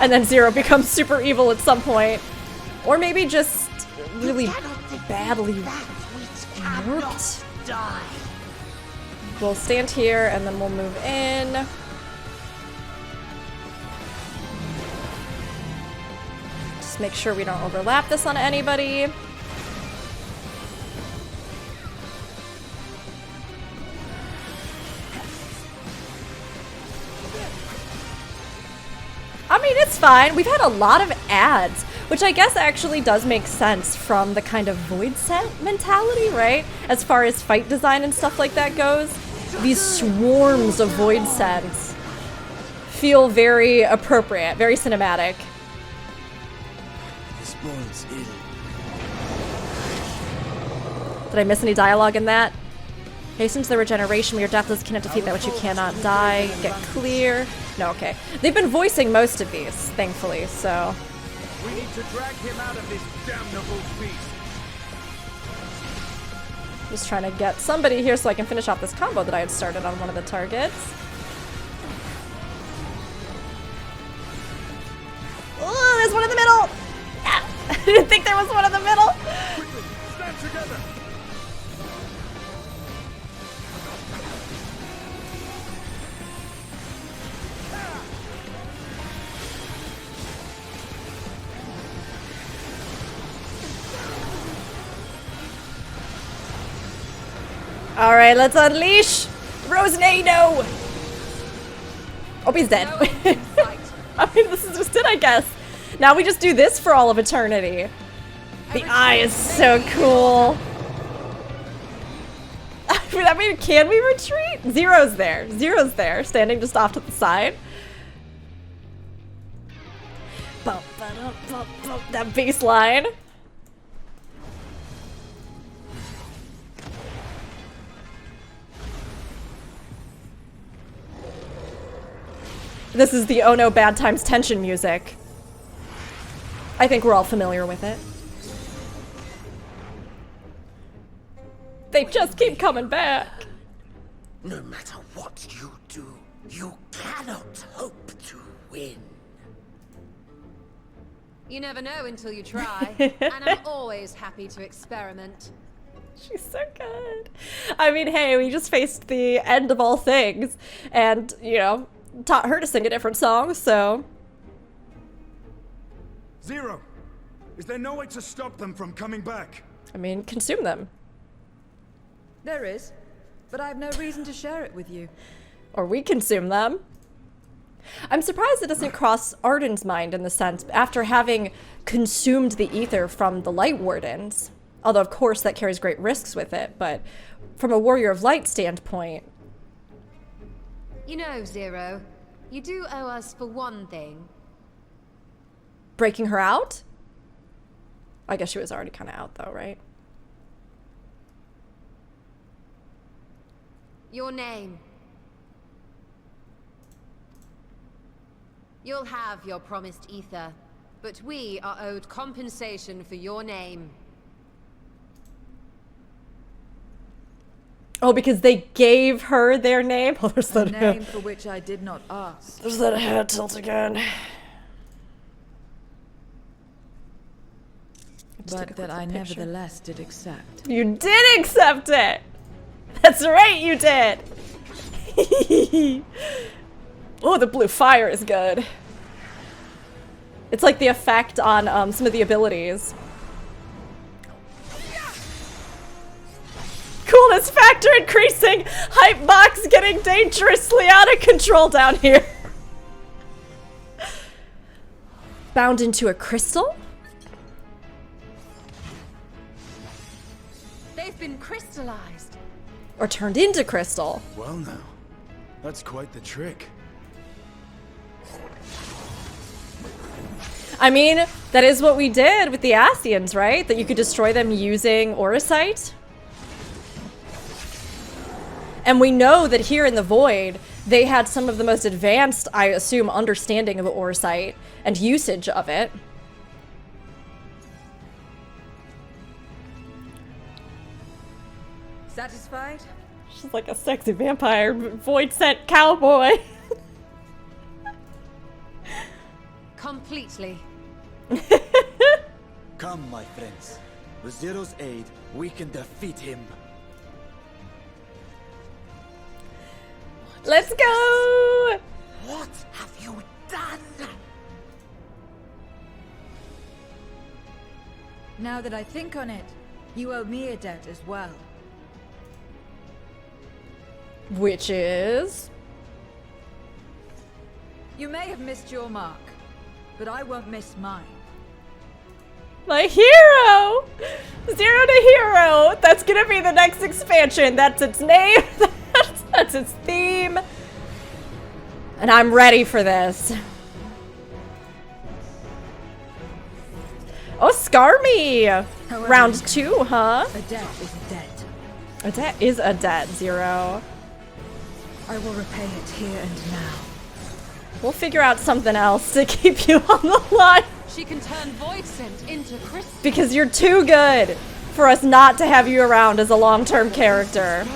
And then Zero becomes super evil at some point. Or maybe just really badly warped. Die. We'll stand here and then we'll move in. Just make sure we don't overlap this on anybody. I mean, it's fine. We've had a lot of ads, which I guess actually does make sense from the kind of Voidsent mentality, right? As far as fight design and stuff like that goes. These swarms of Voidsent feel very appropriate, very cinematic. This bodes ill. Did I miss any dialogue in that? Hastens the regeneration. When you're deathless, cannot defeat that which you cannot die. Get clear. No, okay. They've been voicing most of these, thankfully, so. We need to drag him out of this damnable beast. Just trying to get somebody here so I can finish off this combo that I had started on one of the targets. Oh, there's one in the middle! Yeah. I didn't think there was one in the middle! Quickly, stand together. Alright, let's unleash Rosenado! Oh, he's dead. I mean, this is just it, I guess. Now we just do this for all of eternity. The eye is so cool. I mean, can we retreat? Zero's there. Zero's there, standing just off to the side. That bass line. This is the Oh No Bad Times tension music. I think we're all familiar with it. They just keep coming back. No matter what you do, you cannot hope to win. You never know until you try, and I'm always happy to experiment. She's so good. I mean, hey, we just faced the end of all things, and, you know, taught her to sing a different song, so... Zero! Is there no way to stop them from coming back? I mean, consume them. There is, but I have no reason to share it with you. Or we consume them. I'm surprised it doesn't cross Arden's mind in the sense, after having consumed the ether from the Light Wardens. Although, of course, that carries great risks with it, but from a Warrior of Light standpoint... You know, Zero, you do owe us for one thing. Breaking her out? I guess she was already kind of out, though, right? Your name. You'll have your promised ether, but we are owed compensation for your name. Oh, because they gave her their name? Oh, there's A that name for which I did not ask. There's that head tilt again. But that I nevertheless did accept. You did accept it! That's right, you did! Oh, the blue fire is good. It's like the effect on some of the abilities. Coolness factor increasing! Hype box getting dangerously out of control down here. Bound into a crystal? They've been crystallized. Or turned into crystal. Well now, that's quite the trick. I mean, that is what we did with the Ascians, right? That you could destroy them using Auracite. And we know that here in the Void, they had some of the most advanced, I assume, understanding of Auracite and usage of it. Satisfied? She's like a sexy vampire, Voidsent cowboy. Completely. Come, my friends. With Zero's aid, we can defeat him. Let's go! What have you done? Now that I think on it, you owe me a debt as well. Which is... You may have missed your mark, but I won't miss mine. My hero! Zero to Hero! That's gonna be the next expansion. That's its name. That's its theme. And I'm ready for this. Oh, Scarmy! However, Round 2, huh? A debt is a debt. A debt is a debt, Zero. I will repay it here and now. We'll figure out something else to keep you on the line. She can turn Voidsent into crystal. Because you're too good for us not to have you around as a long-term character.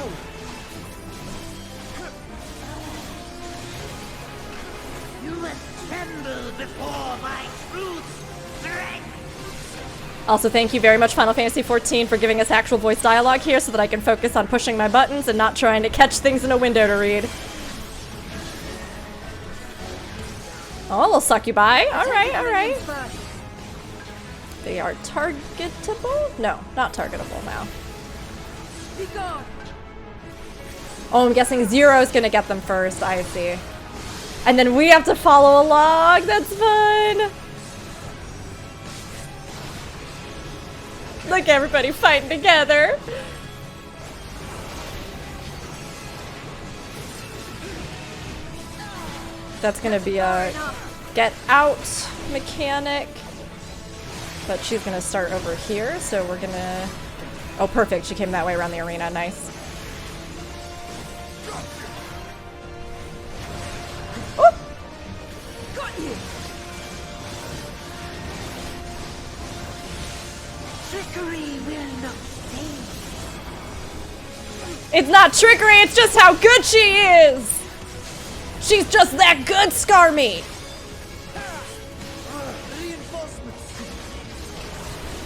You must tremble before my true strength. Also, thank you very much, Final Fantasy XIV, for giving us actual voice dialogue here so that I can focus on pushing my buttons and not trying to catch things in a window to read. Oh, a little succubi. Alright, alright. They are targetable? No, not targetable now. Be gone. Oh, I'm guessing Zero's gonna get them first. I see. And then we have to follow along. That's fun. Look, everybody fighting together. That's gonna be a get out mechanic. But she's gonna start over here, so we're gonna... Oh, perfect. She came that way around the arena. Nice. Oh! Got you. Trickery will not save. It's not trickery, it's just how good she is! She's just that good, Scarmy!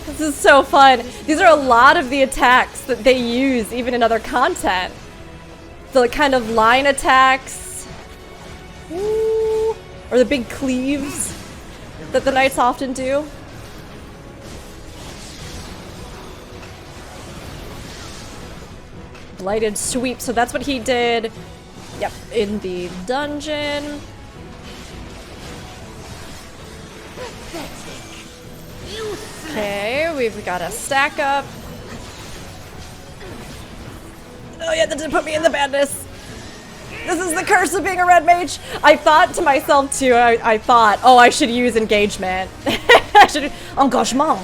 This is so fun. These are a lot of the attacks that they use even in other content. The kind of line attacks. Ooh, or the big cleaves that the knights often do. Blighted sweep, so that's what he did. Yep, in the dungeon. Okay, we've got a stack up. Oh yeah, that did put me in the badness. This is the curse of being a red mage. I thought to myself too, I thought, oh, I should use engagement. I should, engagement.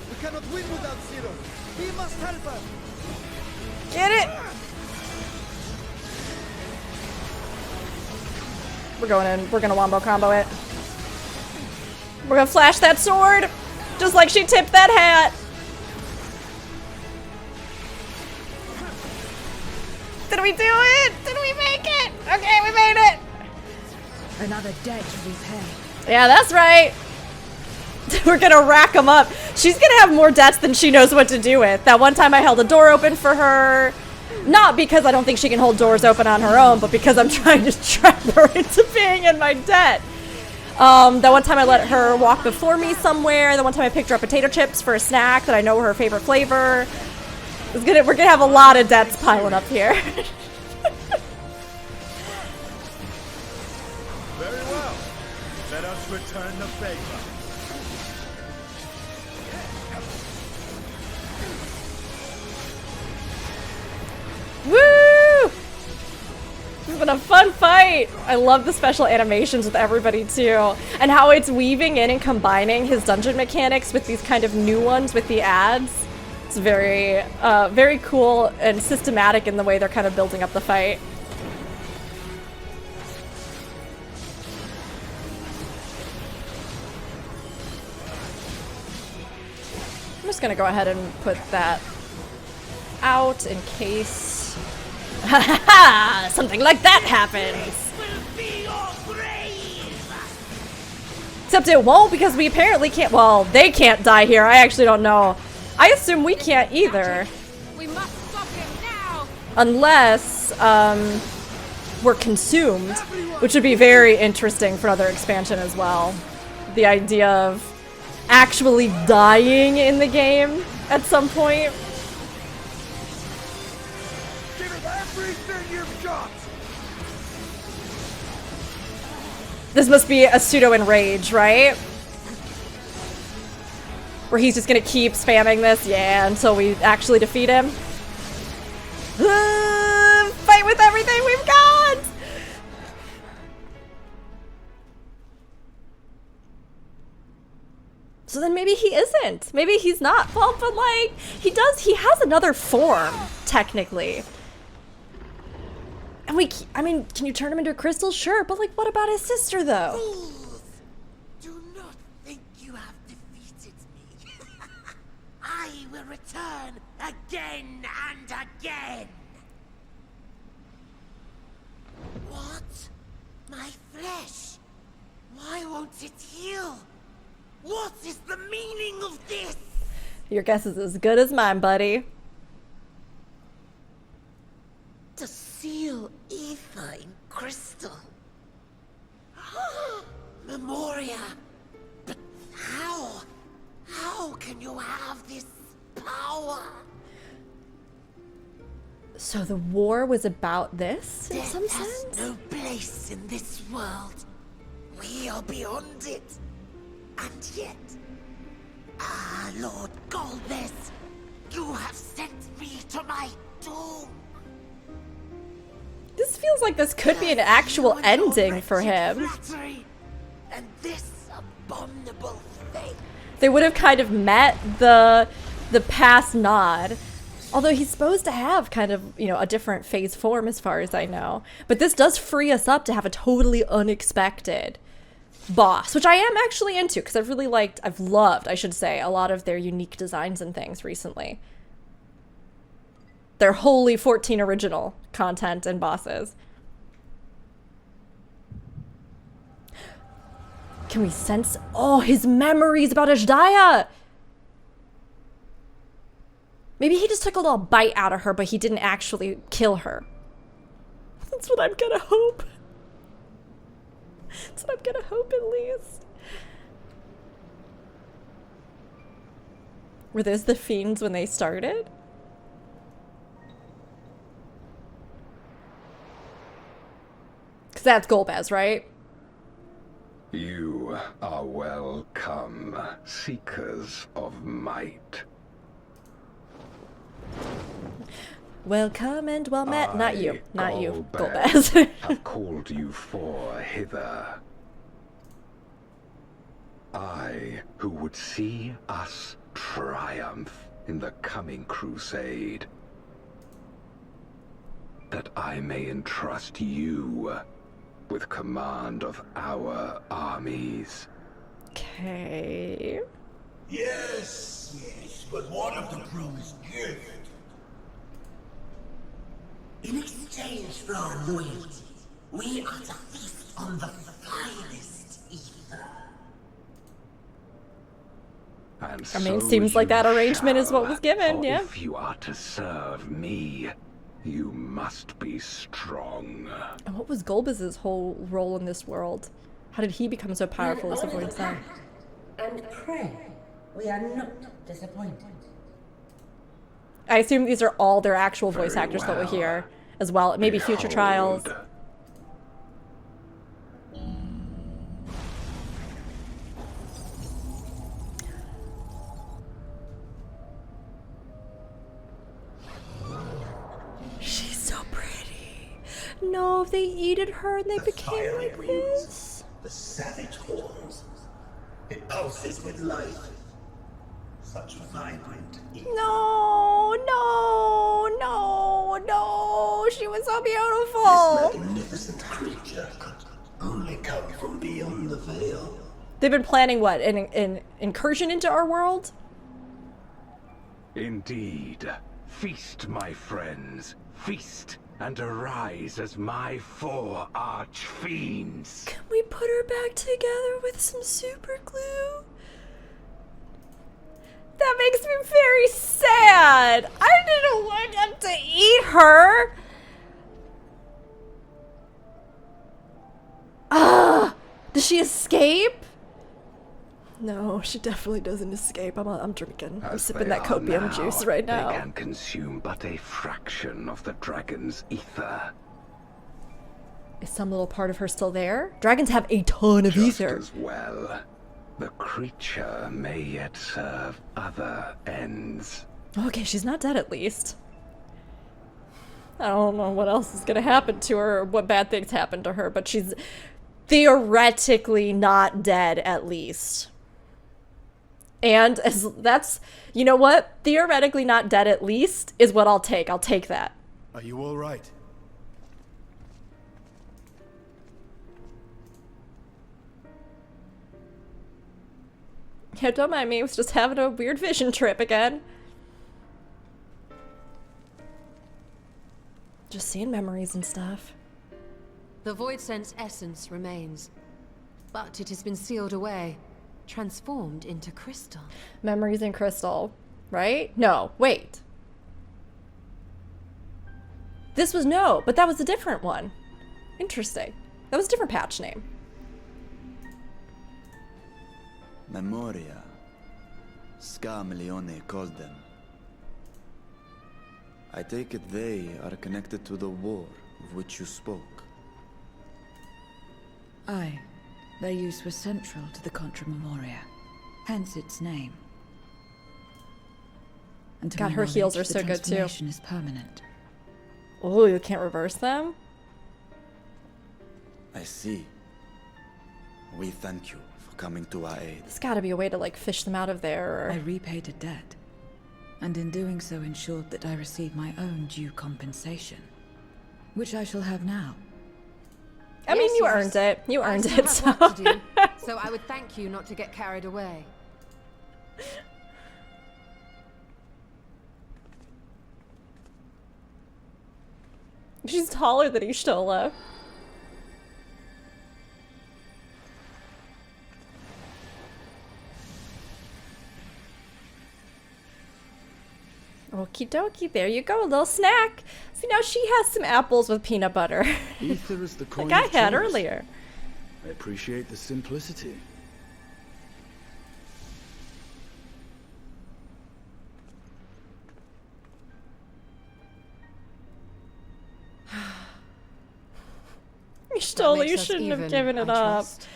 We cannot win without Zero. He must help us. Get it. We're going in. We're gonna wombo combo it. We're gonna flash that sword, just like she tipped that hat. Did we do it? Did we make it? Okay, we made it. Another debt to repay. Yeah, that's right. We're gonna rack them up. She's gonna have more debts than she knows what to do with. That one time I held a door open for her. Not because I don't think she can hold doors open on her own, but because I'm trying to trap her into being in my debt. That one time I let her walk before me somewhere. The one time I picked her up potato chips for a snack that I know her favorite flavor. We're gonna have a lot of debts piling up here. Very well. Let us return the favor. Woo! This has been a fun fight. I love the special animations with everybody too, and how it's weaving in and combining his dungeon mechanics with these kind of new ones with the ads. It's very, very cool and systematic in the way they're kind of building up the fight. I'm just gonna go ahead and put that out in case something like that happens. Except it won't, because we apparently can't. Well, they can't die here. I actually don't know. I assume we can't either. We must stop him now. Unless we're consumed, which would be very interesting for another expansion as well. The idea of actually dying in the game at some point. Give it everything you've got. This must be a pseudo enrage, right? Where he's just gonna keep spamming this, yeah, until we actually defeat him. Fight with everything we've got! So then maybe he isn't. Maybe he's not. Well, but like, he has another form, technically. And I mean, can you turn him into a crystal? Sure, but like, what about his sister, though? Fools! Do not think you have defeated me. I will return again and again. What? My flesh? Why won't it heal? What is the meaning of this? Your guess is as good as mine, buddy. To seal ether in crystal. Memoria. But how? So the war was about this, in some Death has sense? no place in this world. We are beyond it. And yet, Lord Golbez, you have sent me to my doom. This feels like this could be an actual ending for him. Flattery and this abominable thing. They would have kind of met the past nod. Although he's supposed to have kind of, you know, a different phase form as far as I know. But this does free us up to have a totally unexpected boss, which I am actually into because I've loved, I should say, a lot of their unique designs and things recently. Their wholly 14 original content and bosses. Can we sense, oh, his memories about Ajdaya? Maybe he just took a little bite out of her, but he didn't actually kill her. That's what I'm gonna hope. That's what I'm gonna hope, at least. Were those the fiends when they started? Because that's Golbez, right? You are welcome, seekers of might. Welcome and well met. Not you. Not you, Golbez, Golbez. have called you for hither. I, who would see us triumph in the coming crusade, that I may entrust you with command of our armies. Okay. Yes, but what of the promised gift? In exchange for our loyalty, we are to feast on the finest ether. And I mean, so seems like you that arrangement is what shall, was given, for yeah. If you are to serve me, you must be strong. And what was Golbez's whole role in this world? How did he become so powerful as a Voidsent? And pray, we are not disappointed. I assume these are all their actual voice Very actors that we'll well. hear as well. Maybe future trials. Behold. She's so pretty. No, if they eated her and they became like this. The savage horns. It pulses with life. Such vibrant ether. No, no, no, no. She was so This beautiful. magnificent creature could only come from beyond the veil. They've been planning what? An incursion into our world? Indeed. Feast, my friends. Feast and arise as my 4 arch-fiends. Can we put her back together with some super glue? That makes me very sad. I didn't want them to eat her. Ah, does she escape? No, she definitely doesn't escape. I'm drinking. I'm As sipping they that are copium now, juice right They now. can consume but a fraction of the dragon's ether. Is some little part of her still there? Dragons have a ton of Just ether. as well. The creature may yet serve other ends. Okay, she's not dead at least. I don't know what else is gonna happen to her or what bad things happen to her, but she's theoretically not dead at least. And as that's, you know what? Theoretically not dead at least is what I'll take. I'll take that. Are you all right? Yeah, don't mind me. I was just having a weird vision trip again. Just seeing memories and stuff. The Voidsent's essence remains, but it has been sealed away, transformed into crystal. Memories in crystal, right? No, wait. This was no, but that was a different one. Interesting. That was a different patch name. Memoria. Scarmiglione called them. I take it they are connected to the war of which you spoke. Aye. Their use was central to the Contra Memoria, hence its name. And to God, my her heals knowledge, are the so good too. transformation is permanent. Oh, you can't reverse them? I see. We thank you for coming to our aid. There's gotta be a way to, like, fish them out of there. I repaid a debt, and in doing so ensured that I receive my own due compensation, which I shall have now. I mean, you Yes, earned it. You I earned still it, have so. work to do, so I would thank you not to get carried away. She's taller than Ishtola. Okie dokie, there you go, a little snack. See, now she has some apples with peanut butter. Ether is the coin like I of had choice. earlier. I appreciate the simplicity. Ishtola, you makes us shouldn't have even, given it I up. trust.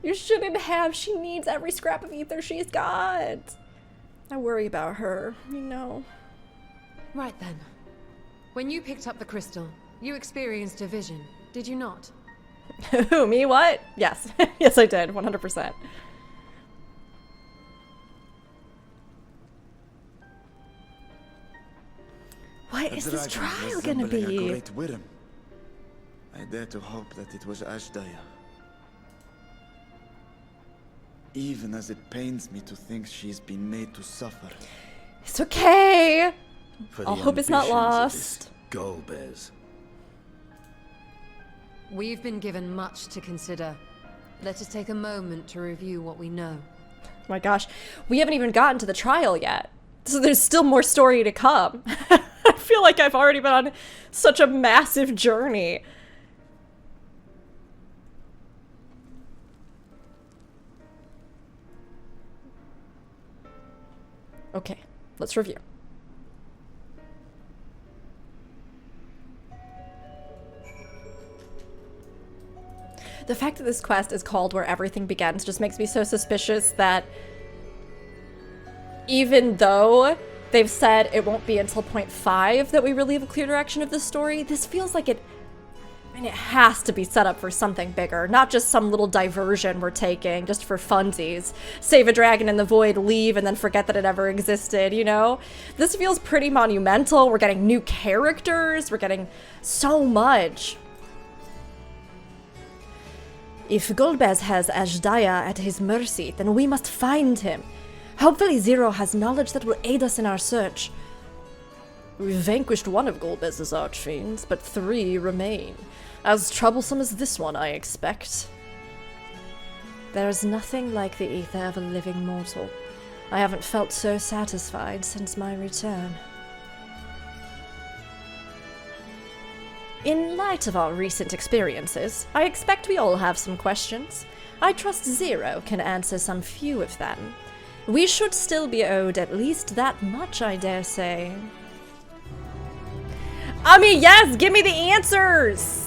You shouldn't have. She needs every scrap of ether she's got. I worry about her, you know. Right then. When you picked up the crystal, you experienced a vision, did you not? Who, me? What? Yes. Yes, I did. 100%. What is this trial gonna resembling a be? great worm. I dare to hope that it was Ashdaya. Even as it pains me to think she's been made to suffer. It's okay. For I'll the hope it's not ambitions of this lost. Golbez. We've been given much to consider. Let us take a moment to review what we know. Oh my gosh, we haven't even gotten to the trial yet. So there's still more story to come. I feel like I've already been on such a massive journey. Okay, let's review. The fact that this quest is called Where Everything Begins just makes me so suspicious that even though they've said it won't be until point 5 that we really have a clear direction of the story, this feels like it has to be set up for something bigger, not just some little diversion we're taking just for funsies. Save a dragon in the void, leave, and then forget that it ever existed, you know? This feels pretty monumental. We're getting new characters. We're getting so much. If Golbez has Ashdaya at his mercy, then we must find him. Hopefully Zero has knowledge that will aid us in our search. We've vanquished one of Golbez's archfiends, but 3 remain. As troublesome as this one, I expect. There's nothing like the ether of a living mortal. I haven't felt so satisfied since my return. In light of our recent experiences, I expect we all have some questions. I trust Zero can answer some few of them. We should still be owed at least that much, I dare say. I mean, yes, give me the answers!